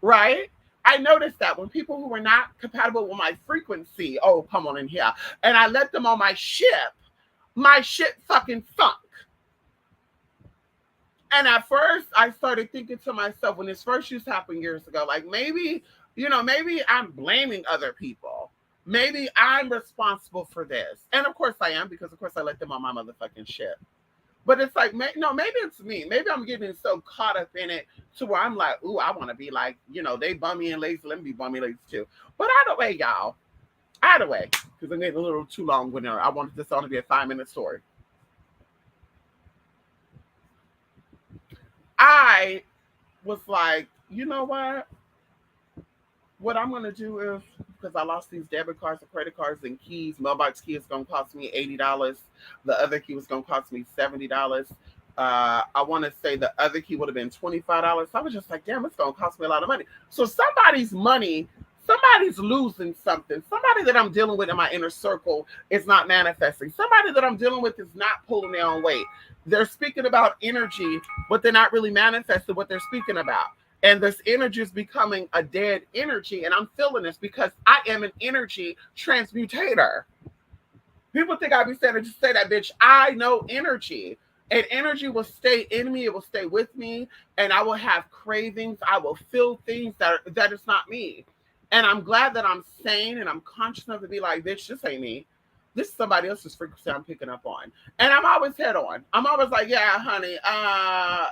Right? I noticed that when people who were not compatible with my frequency, oh, come on in here, and I let them on my shit fucking sunk. And at first, I started thinking to myself when this first used to happen years ago, like maybe, maybe I'm blaming other people. Maybe I'm responsible for this. And of course I am, because of course I let them on my motherfucking shit. But it's like, no, maybe it's me. Maybe I'm getting so caught up in it to where I'm like, ooh, I want to be like, they bummy and lazy. Let me be bummy and lazy too. But either way, y'all, because I'm getting a little too long with it. I wanted this to only be a 5-minute story. I was like, you know what? What I'm gonna do is, because I lost these debit cards and credit cards and keys. Mailbox key is gonna cost me $80. The other key was gonna cost me $70. I want to say the other key would have been $25. So I was just like, damn, it's gonna cost me a lot of money. So somebody's losing something. Somebody that I'm dealing with in my inner circle is not manifesting. Somebody that I'm dealing with is not pulling their own weight. They're speaking about energy, but they're not really manifesting what they're speaking about. And this energy is becoming a dead energy. And I'm feeling this because I am an energy transmutator. People think I be saying to just say that, bitch. I know energy. And energy will stay in me. It will stay with me. And I will have cravings. I will feel things that is not me. And I'm glad that I'm sane and I'm conscious enough to be like, bitch, this ain't me. This is somebody else's frequency I'm picking up on. And I'm always head on. I'm always like, yeah, honey.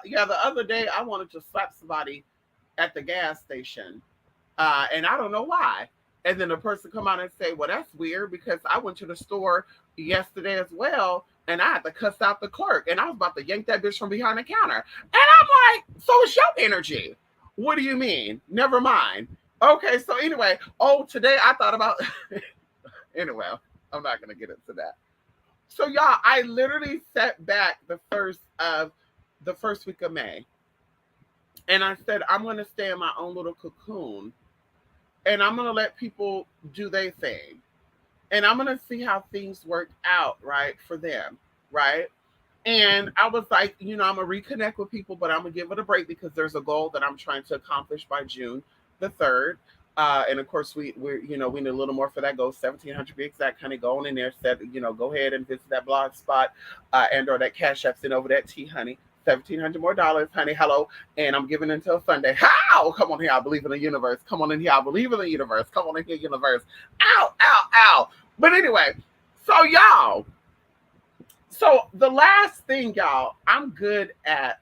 Yeah, the other day I wanted to slap somebody at the gas station. And I don't know why. And then the person come out and say, well, that's weird because I went to the store yesterday as well. And I had to cuss out the clerk. And I was about to yank that bitch from behind the counter. And I'm like, so it's your energy. What do you mean? Never mind. Okay, so anyway, today I thought about anyway, I'm not gonna get into that. So y'all, I literally sat back the first week of May, and I said I'm gonna stay in my own little cocoon, and I'm gonna let people do their thing, and I'm gonna see how things work out, right, for them, right. And I was like, I'm gonna reconnect with people, but I'm gonna give it a break because there's a goal that I'm trying to accomplish by June the 3rd. And of course, we need a little more for that goal, 1,700 be exact. Honey, go on in there, go ahead and visit that blog spot, and or that Cash App, send over that tea, honey. $1,700 more dollars, honey. Hello, and I'm giving until Sunday. How? Come on here, I believe in the universe. Come on in here, I believe in the universe. Come on in here, universe. Ow, ow, ow. But anyway, so y'all. So the last thing, y'all, I'm good at,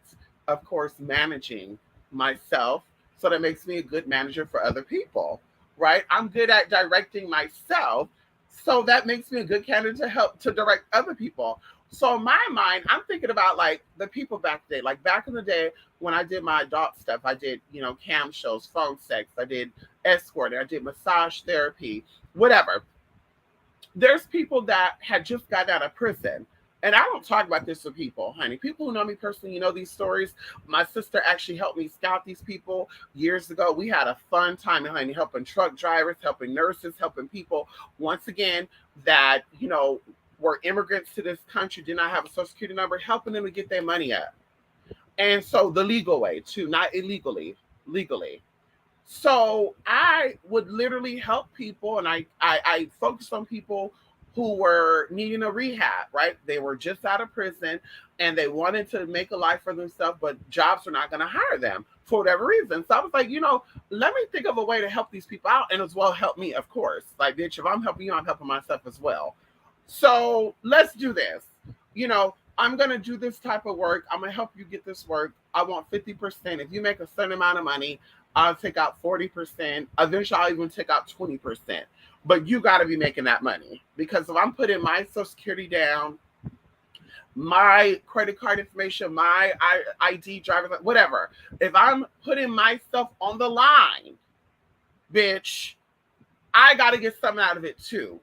of course, managing myself. So that makes me a good manager for other people, right? I'm good at directing myself. So that makes me a good candidate to help to direct other people. So in my mind, I'm thinking about like the people back then, like back in the day when I did my adult stuff, I did, cam shows, phone sex, I did escorting, I did massage therapy, whatever. There's people that had just gotten out of prison. And I don't talk about this with people, honey. People who know me personally, these stories. My sister actually helped me scout these people years ago. We had a fun time, honey, helping truck drivers, helping nurses, helping people, once again, that, were immigrants to this country, did not have a social security number, helping them to get their money up. And so the legal way too, not illegally, legally. So I would literally help people, and I focused on people who were needing a rehab, right? They were just out of prison and they wanted to make a life for themselves, but jobs were not going to hire them for whatever reason. So I was like, let me think of a way to help these people out and as well help me, of course. Like, bitch, if I'm helping you, I'm helping myself as well. So let's do this. I'm going to do this type of work. I'm going to help you get this work. I want 50%. If you make a certain amount of money, I'll take out 40%. Eventually, I'll even take out 20%. But you got to be making that money, because if I'm putting my Social Security down, my credit card information, my ID, driver, whatever, if I'm putting myself on the line, bitch, I got to get something out of it too.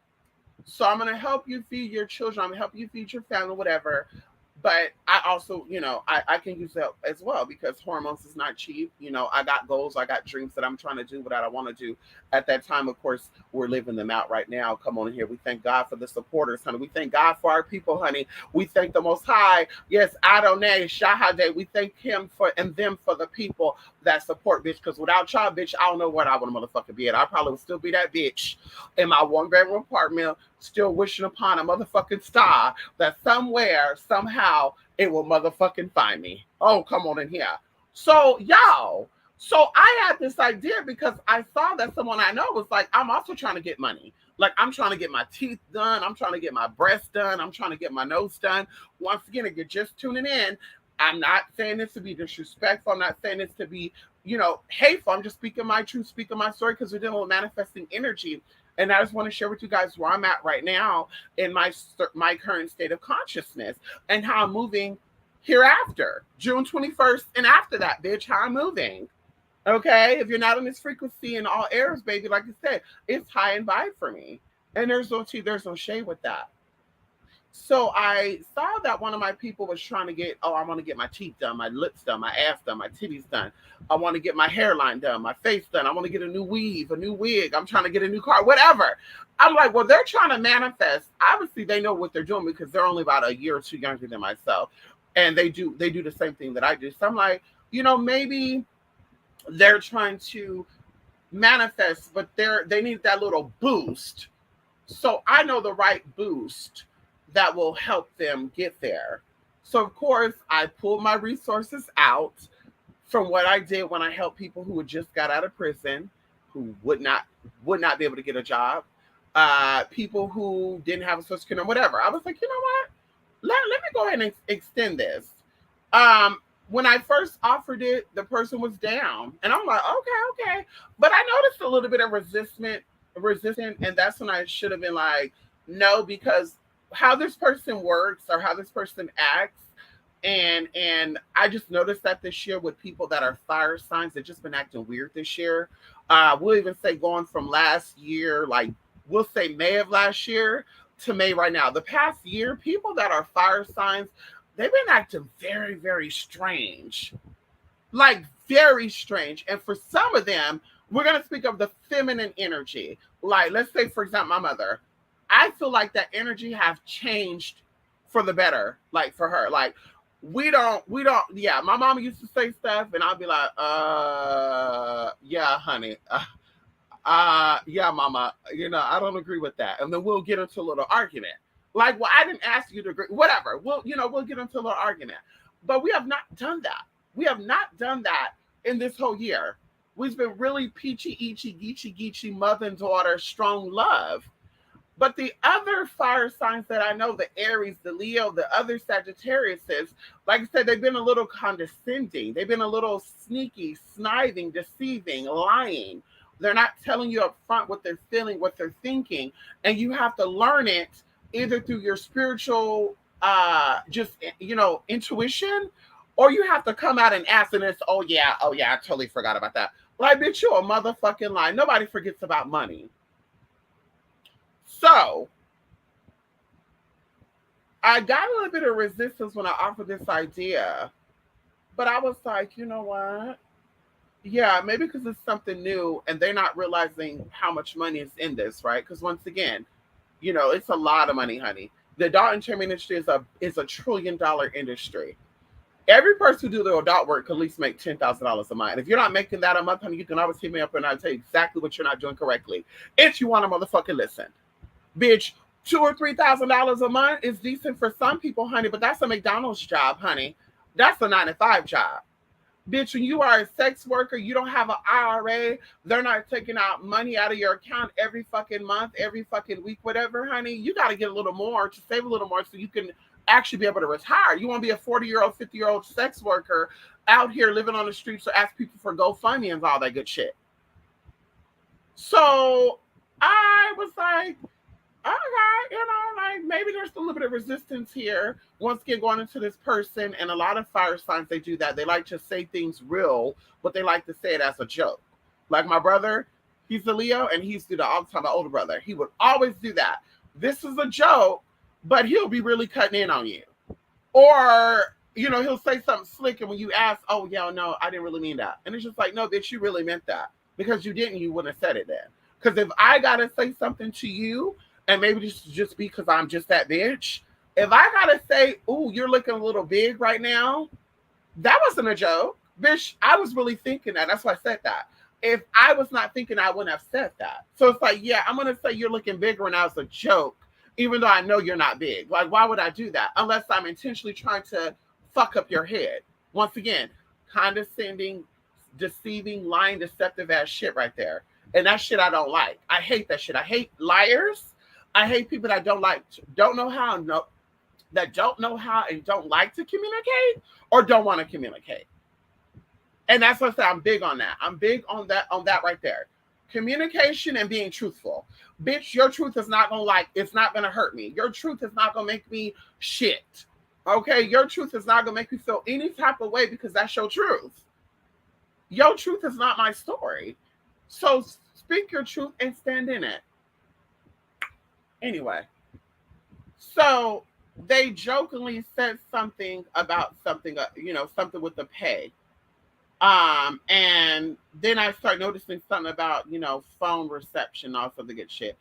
So I'm going to help you feed your children. I'm going to help you feed your family, whatever. But I also, I can use that as well, because hormones is not cheap. I got goals, I got dreams that I'm trying to do, what I want to do at that time. Of course, we're living them out right now. Come on in here. We thank God for the supporters, honey. We thank God for our people, honey. We thank the Most High. Yes, Adonai, Shahade. We thank him for and them for the people that support, bitch. Because without y'all, bitch, I don't know what I want to motherfucker be at. I probably would still be that bitch in my 1-bedroom apartment, still wishing upon a motherfucking star that somewhere, somehow, it will motherfucking find me. Oh, come on in here. So, y'all, I had this idea because I saw that someone I know was like, I'm also trying to get money. Like, I'm trying to get my teeth done. I'm trying to get my breasts done. I'm trying to get my nose done. Once again, if you're just tuning in, I'm not saying this to be disrespectful. I'm not saying this to be, hateful. I'm just speaking my truth, speaking my story, because we're dealing with manifesting energy. And I just want to share with you guys where I'm at right now in my current state of consciousness and how I'm moving hereafter, June 21st and after that, bitch, how I'm moving. Okay? If you're not on this frequency in all airs, baby, like I said, it's high and vibe for me. And there's no shade with that. So I saw that one of my people was trying to get, I want to get my teeth done, my lips done, my ass done, my titties done. I want to get my hairline done, my face done. I want to get a new weave, a new wig. I'm trying to get a new car, whatever. I'm like, well, they're trying to manifest. Obviously, they know what they're doing because they're only about a year or two younger than myself. And they do the same thing that I do. So I'm like, maybe they're trying to manifest, but they need that little boost. So I know the right boost that will help them get there. So of course, I pulled my resources out from what I did when I helped people who had just got out of prison, who would not be able to get a job, people who didn't have a Social Security or whatever. I was like, you know what? Let me go ahead and extend this. When I first offered it, the person was down, and I'm like, okay. But I noticed a little bit of resistance, and that's when I should have been like, no, because how this person works or how this person acts, and I just noticed that this year with people that are fire signs, they've just been acting weird this year. We'll even say going from last year, like we'll say May of last year to May right now. The past year, people that are fire signs, they've been acting very, very strange. Like very strange. And for some of them, we're going to speak of the feminine energy. Like, let's say, for example, my mother. I feel like that energy have changed for the better, like for her. Like we don't, yeah, my mama used to say stuff and I'll be like, yeah, honey, yeah, mama, I don't agree with that. And then we'll get into a little argument. Like, well, I didn't ask you to agree, whatever. We'll get into a little argument. But we have not done that. We have not done that in this whole year. We've been really peachy, eachy, geechy, geechy, mother and daughter, strong love. But the other fire signs that I know, the Aries, the Leo, the other Sagittariuses, like I said, they've been a little condescending. They've been a little sneaky, sniving, deceiving, lying. They're not telling you up front what they're feeling, what they're thinking. And you have to learn it either through your spiritual, intuition, or you have to come out and ask, and it's, oh yeah, I totally forgot about that. Like, bitch, you're a motherfucking lie. Nobody forgets about money. So I got a little bit of resistance when I offered this idea, but I was like, you know what? Yeah, maybe because it's something new and they're not realizing how much money is in this, right? Because once again, it's a lot of money, honey. The adult entertainment industry is a $1 trillion industry. Every person who do the adult work can at least make $10,000 a month. And if you're not making that a month, honey, you can always hit me up and I'll tell you exactly what you're not doing correctly. If you want to motherfucking listen. Bitch, $2,000 or $3,000 is decent for some people, honey, but that's a McDonald's job, honey. That's a 9 to 5 job. Bitch, when you are a sex worker, you don't have an IRA. They're not taking out money out of your account every fucking month, every fucking week, whatever, honey. You got to get a little more to save a little more so you can actually be able to retire. You want to be a 40-year-old, 50-year-old sex worker out here living on the streets or ask people for GoFundMe and all that good shit. So I was like, okay, like maybe there's a little bit of resistance here. Once again, going into this person, and a lot of fire signs, they do that. They like to say things real, but they like to say it as a joke. Like my brother, he's a Leo, and he used to do that all the time. My older brother, he would always do that. This is a joke, but he'll be really cutting in on you. Or, he'll say something slick, and when you ask, oh, yeah, no, I didn't really mean that. And it's just like, no, bitch, you really meant that. Because you didn't, you wouldn't have said it then. Because if I got to say something to you, and maybe this is just because I'm just that bitch, if I got to say, ooh, you're looking a little big right now, that wasn't a joke. Bitch, I was really thinking that. That's why I said that. If I was not thinking, I wouldn't have said that. So it's like, yeah, I'm going to say you're looking bigger and that was a joke, even though I know you're not big. Like, why would I do that? Unless I'm intentionally trying to fuck up your head. Once again, condescending, deceiving, lying, deceptive ass shit right there. And that shit I don't like. I hate that shit. I hate liars. I hate people that don't know how and don't like to communicate or don't want to communicate. And that's what I say. I'm big on that. I'm big on that right there. Communication and being truthful. Bitch, your truth is not it's not gonna hurt me. Your truth is not gonna make me shit. Okay, your truth is not gonna make me feel any type of way because that's your truth. Your truth is not my story. So speak your truth and stand in it. Anyway, so they jokingly said something about something, something with the pay. And then I start noticing something about, phone reception, also the good shit.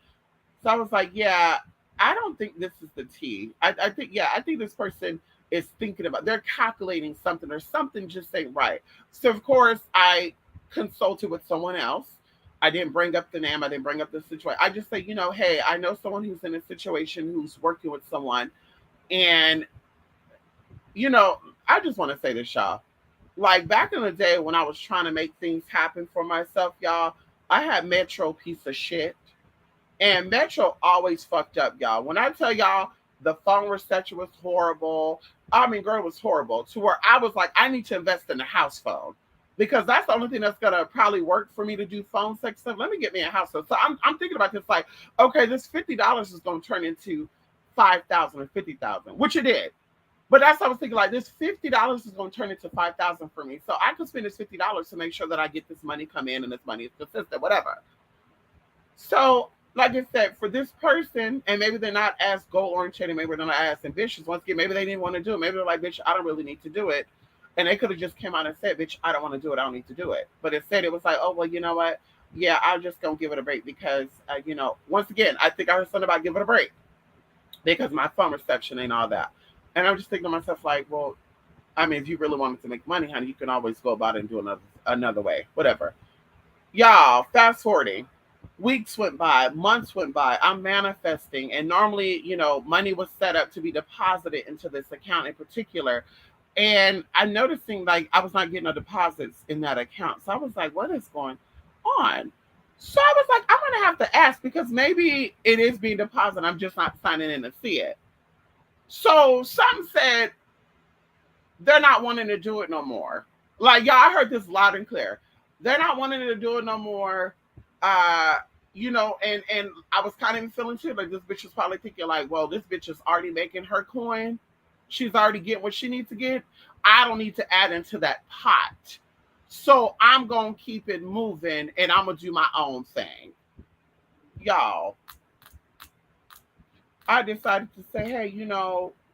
So I was like, yeah, I don't think this is the tea. I think this person is thinking about, they're calculating something or something just ain't right. So of course I consulted with someone else. I didn't bring up the name. I didn't bring up the situation. I just say, hey, I know someone who's in a situation who's working with someone. And, I just want to say this, y'all. Like back in the day when I was trying to make things happen for myself, y'all, I had Metro piece of shit. And Metro always fucked up, y'all. When I tell y'all the phone reception was horrible, I mean, girl, it was horrible to where I was like, I need to invest in a house phone. Because that's the only thing that's gonna probably work for me to do phone sex stuff. Let me get me a house phone. So I'm thinking about this like, okay, this $50 is gonna turn into 5,000 or 50,000, which it did. But that's what I was thinking. Like this $50 is gonna turn into 5,000 for me. So I could spend this $50 to make sure that I get this money come in and this money is consistent, whatever. So like I said, for this person, and maybe they're not as goal oriented, maybe they're not as ambitious. Once again, maybe they didn't want to do it. Maybe they're like, bitch, I don't really need to do it. And they could have just came out and said, bitch, I don't want to do it. I don't need to do it. But instead, it was like, oh, well, you know what? Yeah, I'm just going to give it a break because, once again, I think I heard something about give it a break because my phone reception ain't all that. And I'm just thinking to myself, like, well, I mean, if you really wanted to make money, honey, you can always go about it and do another way, whatever. Y'all, fast forwarding. Weeks went by, months went by. I'm manifesting. And normally, money was set up to be deposited into this account in particular. And I'm noticing like I was not getting no deposits in that account. So I was like, what is going on? So I was like, I'm going to have to ask because maybe it is being deposited. I'm just not signing in to see it. So some said they're not wanting to do it no more. Like, y'all, I heard this loud and clear. They're not wanting to do it no more. And I was kind of feeling too, like this bitch was probably thinking like, well, this bitch is already making her coin. She's already getting what she needs to get. I don't need to add into that pot. So I'm going to keep it moving and I'm going to do my own thing. Y'all, I decided to say, hey,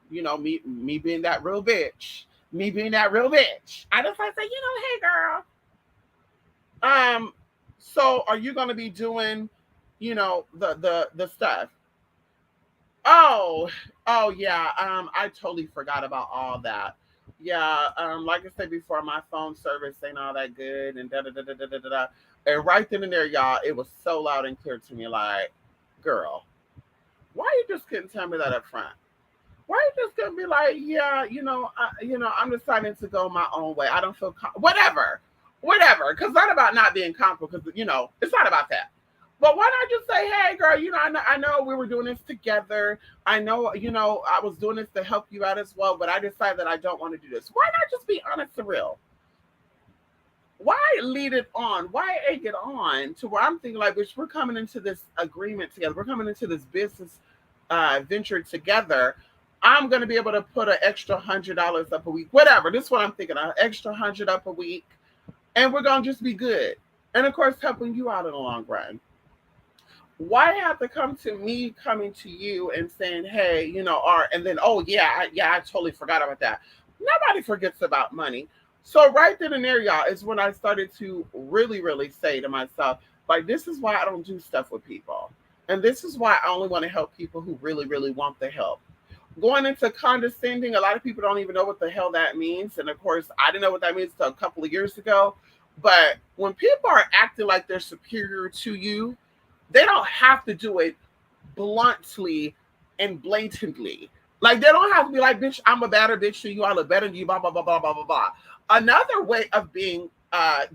me being that real bitch, I decided to say, hey girl, so are you going to be doing, the stuff? Oh yeah. I totally forgot about all that. Yeah. Like I said before, my phone service ain't all that good, and da da da da da da da. And right then and there, y'all, it was so loud and clear to me. Like, girl, Why you just couldn't tell me that up front? Why you just gonna be like, yeah, I'm deciding to go my own way. I don't feel whatever. Because it's not about not being comfortable. Because it's not about that. But why not just say, hey, girl, I know we were doing this together. I know, I was doing this to help you out as well. But I decided that I don't want to do this. Why not just be honest and real? Why lead it on? Why egg it on to where I'm thinking like, bitch, we're coming into this agreement together. We're coming into this business venture together. I'm gonna be able to put an extra $100 up a week, whatever. This is what I'm thinking, an extra 100 up a week, and we're gonna just be good. And of course, helping you out in the long run. Why have to come to me coming to you and saying, hey, or and then oh yeah, I totally forgot about that. Nobody forgets about money. So right then and there, y'all, is when I started to really, really say to myself, like, this is why I don't do stuff with people. And this is why I only want to help people who really, really want the help. Going into condescending, a lot of people don't even know what the hell that means. And of course, I didn't know what that means until a couple of years ago. But when people are acting like they're superior to you, they don't have to do it bluntly and blatantly. Like they don't have to be like, bitch, I'm a better bitch than you, I look better than you, blah, blah, blah, blah, blah, blah, blah. Another way of being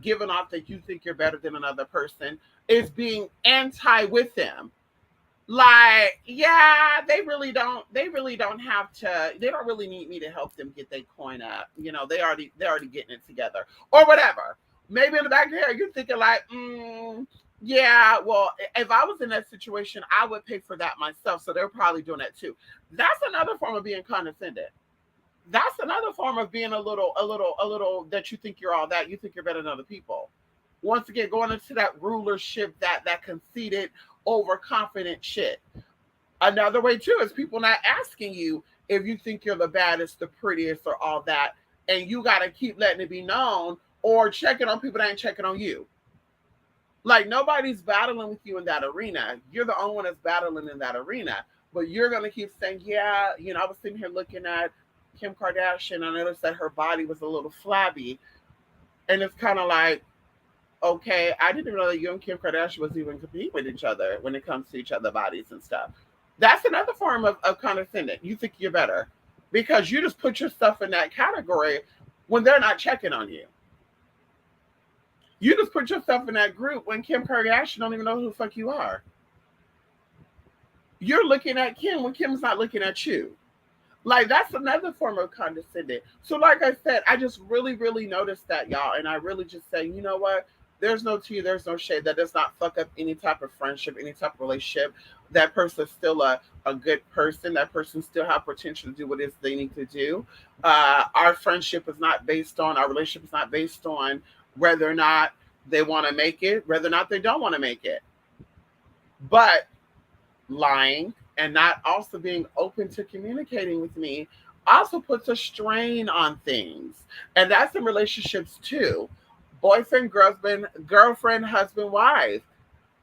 given off that you think you're better than another person is being anti with them. Like, yeah, they really don't have to, they don't really need me to help them get their coin up. They're already getting it together. Or whatever. Maybe in the back of your head, you're thinking like, yeah, well, if I was in that situation, I would pay for that myself. So they're probably doing that too. That's another form of being condescending. That's another form of being a little that you think you're all that. You think you're better than other people. Once again, going into that rulership, that conceited, overconfident shit. Another way too is people not asking you if you think you're the baddest, the prettiest, or all that, and you got to keep letting it be known, or checking on people that ain't checking on you. Like nobody's battling with you in that arena. You're the only one that's battling in that arena. But you're gonna keep saying, yeah, I was sitting here looking at Kim Kardashian. I noticed that her body was a little flabby, and it's kind of like, okay, I didn't know that you and Kim Kardashian was even competing with each other when it comes to each other bodies and stuff. That's another form of condescending. You think you're better because you just put yourself in that category when they're not checking on you. You just put yourself in that group when Kim Kardashian don't even know who the fuck you are. You're looking at Kim when Kim's not looking at you. Like that's another form of condescending. So, like I said, I just really, really noticed that, y'all, and I really just say, you know what? There's no tea, there's no shade. That does not fuck up any type of friendship, any type of relationship. That person's still a good person. That person still have potential to do what it is they need to do. Our friendship is not based on, our relationship is not based on whether or not they want to make it, whether or not they don't want to make it. But lying and not also being open to communicating with me also puts a strain on things. And that's in relationships too. Boyfriend, girlfriend, husband, wife.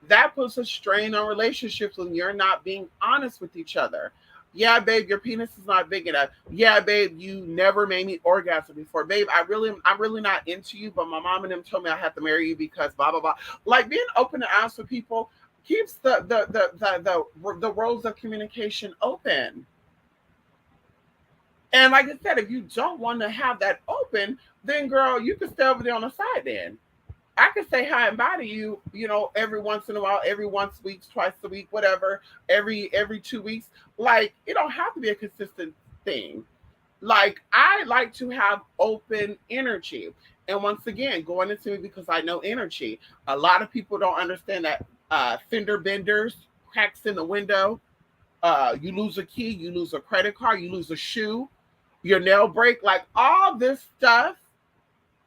That puts a strain on relationships when you're not being honest with each other. Yeah, babe, your penis is not big enough. Yeah, babe, you never made me orgasm before. Babe, I'm really not into you, but my mom and them told me I had to marry you because blah blah blah. Like being open and honest with people keeps the roads of communication open. And like I said, if you don't want to have that open, then girl, you can stay over there on the side then. I can say hi and bye to you, every once in a while, every once a week, twice a week, whatever, every 2 weeks. Like it don't have to be a consistent thing. Like I like to have open energy. And once again, going into it because I know energy. A lot of people don't understand that fender benders, cracks in the window, you lose a key, you lose a credit card, you lose a shoe, your nail break, like all this stuff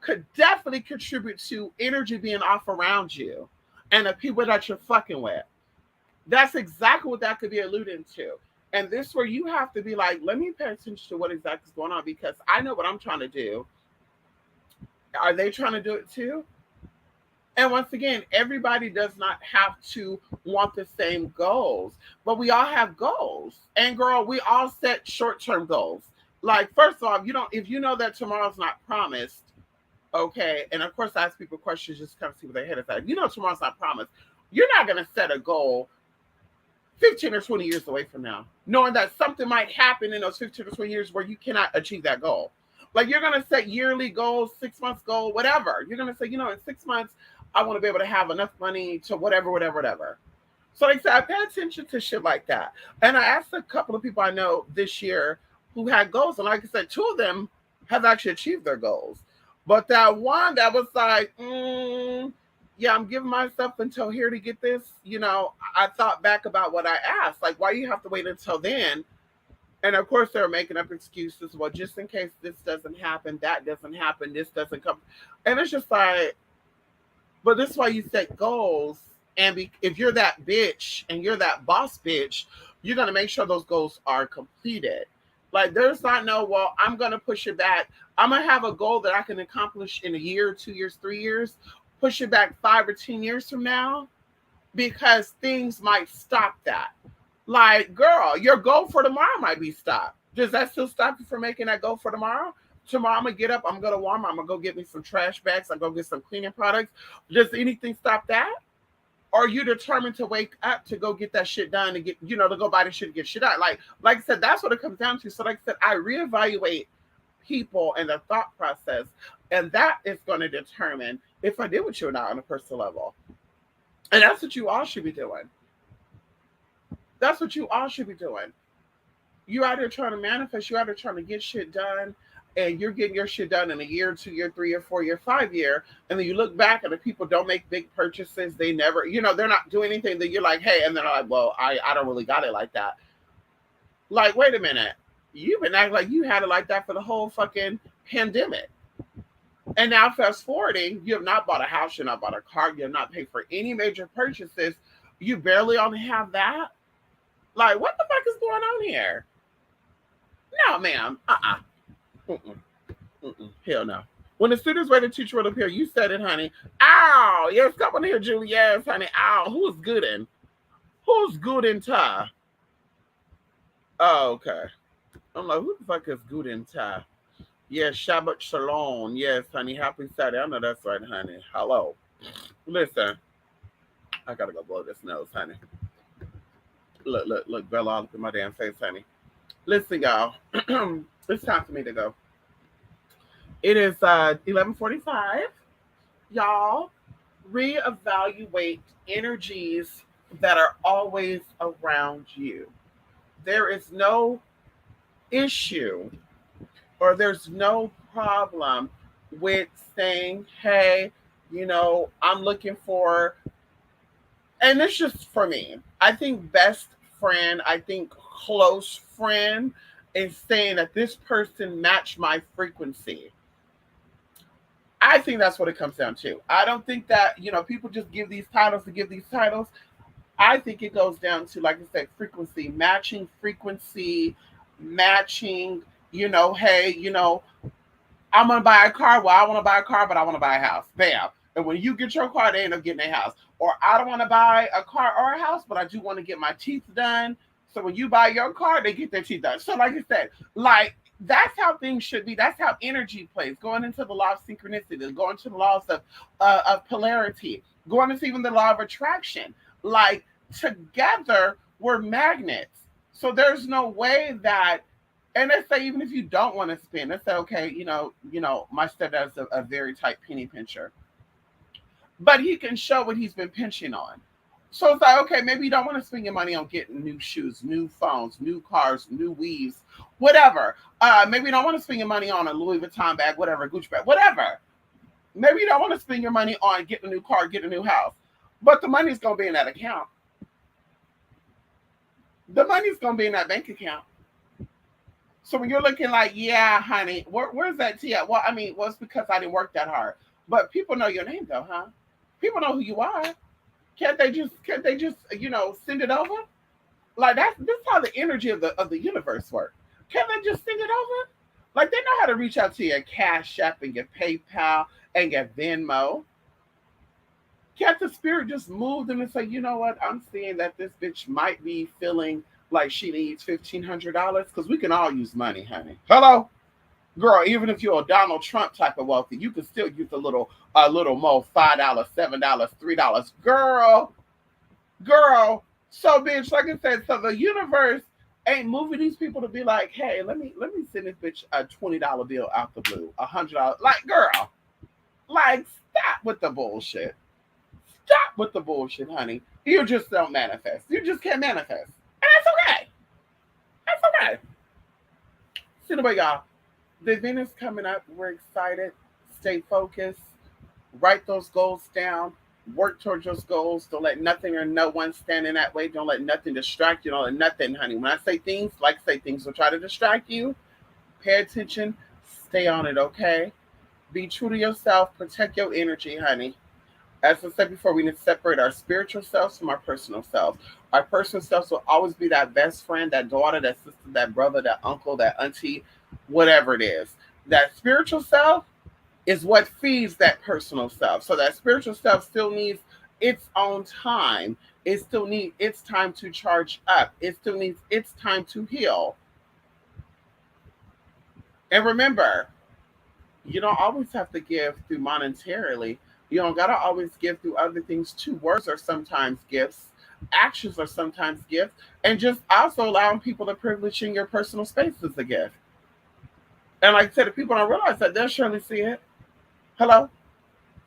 could definitely contribute to energy being off around you and the people that you're fucking with. That's exactly what that could be alluding to. And this where you have to be like, let me pay attention to what exactly is going on because I know what I'm trying to do. Are they trying to do it too? And once again, everybody does not have to want the same goals, but we all have goals. And girl, we all set short-term goals. Like, first of all, if you know that tomorrow's not promised, okay, and of course I ask people questions just to kind of see what their head is at. If you know tomorrow's not promised, you're not gonna set a goal 15 or 20 years away from now, knowing that something might happen in those 15 or 20 years where you cannot achieve that goal. Like you're going to set yearly goals, 6 months goal, whatever. You're going to say, in 6 months, I want to be able to have enough money to whatever, whatever, whatever. So like I said, I pay attention to shit like that. And I asked a couple of people I know this year who had goals. And like I said, two of them have actually achieved their goals. But that one that was like, yeah, I'm giving myself until here to get this. I thought back about what I asked. Like, why do you have to wait until then? And of course, they're making up excuses. Well, just in case this doesn't happen, that doesn't happen, this doesn't come. And it's just like, but this is why you set goals. And if you're that bitch and you're that boss bitch, you're going to make sure those goals are completed. Like, there's not no, well, I'm going to push it back. I'm going to have a goal that I can accomplish in a year, 2 years, 3 years, push it back 5 or 10 years from now, because things might stop that. Like, girl, your goal for tomorrow might be stopped. Does that still stop you from making that goal for tomorrow? Tomorrow I'm going to get up, I'm going to Walmart, I'm going to go get me some trash bags, I'm going to get some cleaning products. Does anything stop that? Or are you determined to wake up to go get that shit done and get, to go buy the shit and get shit out? Like I said, that's what it comes down to. So like I said, I reevaluate people and their thought process. And that is going to determine if I deal with you or not on a personal level. And that's what you all should be doing. That's what you all should be doing. You're out there trying to manifest. You're out there trying to get shit done. And you're getting your shit done in a year, 2 year, 3 year, 4 year, 5 year. And then you look back and the people don't make big purchases. They never, they're not doing anything. That you're like, hey, and they're like, well, I don't really got it like that. Like, wait a minute. You've been acting like you had it like that for the whole fucking pandemic. And now fast forwarding, you have not bought a house, you have not bought a car, you have not paid for any major purchases. You barely only have that. Like, what the fuck is going on here? No, ma'am. Hell no. When the student's ready to teach will appear, you said it, honey. Ow! Yes, come on here, Julie. Yes, honey. Ow! Who's good in? Who's good in Thai? Oh, okay. I'm like, who the fuck is good in Thai? Yes, Shabbat Shalom. Yes, honey. Happy Saturday. I know that's right, honey. Hello. Listen. I gotta go blow this nose, honey. Look, Bella, all up in my damn face, honey. Listen, y'all. It's time for me to go. It is 11:45. Y'all, reevaluate energies that are always around you. There is no issue or there's no problem with saying, hey, I'm looking for, and it's just for me. I think best friend, I think close friend is saying that this person matched my frequency. I think that's what it comes down to. I don't think that, people just give these titles to give these titles. I think it goes down to, like I said, frequency, matching, hey, I'm going to buy a car. Well, I want to buy a car, but I want to buy a house. Bam. And when you get your car, they end up getting a house. Or I don't want to buy a car or a house, but I do want to get my teeth done. So when you buy your car, they get their teeth done. So like I said, that's how things should be. That's how energy plays. Going into the law of synchronicity, going to the laws of polarity, going into even the law of attraction. Like, together, we're magnets. So there's no way that, and let's say even if you don't want to spend, let's say, okay, my stepdad's a very tight penny pincher. But he can show what he's been pinching on. So it's like, okay, maybe you don't want to spend your money on getting new shoes, new phones, new cars, new weaves, whatever. Maybe you don't want to spend your money on a Louis Vuitton bag, whatever, Gucci bag, whatever. Maybe you don't want to spend your money on getting a new car, getting a new house. But the money's going to be in that account. The money's going to be in that bank account. So when you're looking like, yeah, honey, where's that tea at? Well, it's because I didn't work that hard. But people know your name, though, huh? People know who you are. Can't they just send it over? Like, this is how the energy of the universe works. Can't they just send it over? Like, they know how to reach out to your Cash App and your PayPal and your Venmo. Can't the spirit just move them and say, you know what? I'm seeing that this bitch might be feeling like she needs $1,500, because we can all use money, honey. Hello? Girl, even if you're a Donald Trump type of wealthy, you can still use a little more, $5, $7, $3. Girl, So, bitch, like I said, so the universe ain't moving these people to be like, hey, let me send this bitch a $20 bill out the blue, $100. Like, girl, like, stop with the bullshit. Stop with the bullshit, honey. You just don't manifest. You just can't manifest. And that's okay. That's okay. See the way, y'all. The event is coming up. We're excited. Stay focused. Write those goals down. Work towards those goals. Don't let nothing or no one stand in that way. Don't let nothing distract you. Don't let nothing, honey. When I say things, like I say things will try to distract you. Pay attention. Stay on it, okay? Be true to yourself. Protect your energy, honey. As I said before, we need to separate our spiritual selves from our personal selves. Our personal selves will always be that best friend, that daughter, that sister, that brother, that uncle, that auntie, whatever it is. That spiritual self is what feeds that personal self. So that spiritual self still needs its own time. It still needs its time to charge up. It still needs its time to heal. And remember, you don't always have to give through monetarily. You don't gotta always give through other things too. Words are sometimes gifts. Actions are sometimes gifts. And just also allowing people the privilege in your personal space is a gift. And like I said, if people don't realize that, they'll surely see it. Hello?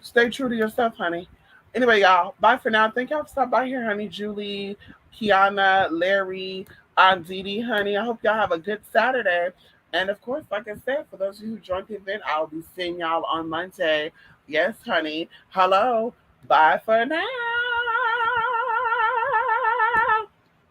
Stay true to yourself, honey. Anyway, y'all, bye for now. Thank y'all for stopping by here, honey. Julie, Kiana, Larry, Aunt Didi, honey. I hope y'all have a good Saturday. And of course, like I said, for those of you who joined the event, I'll be seeing y'all on Monday. Yes, honey. Hello. Bye for now.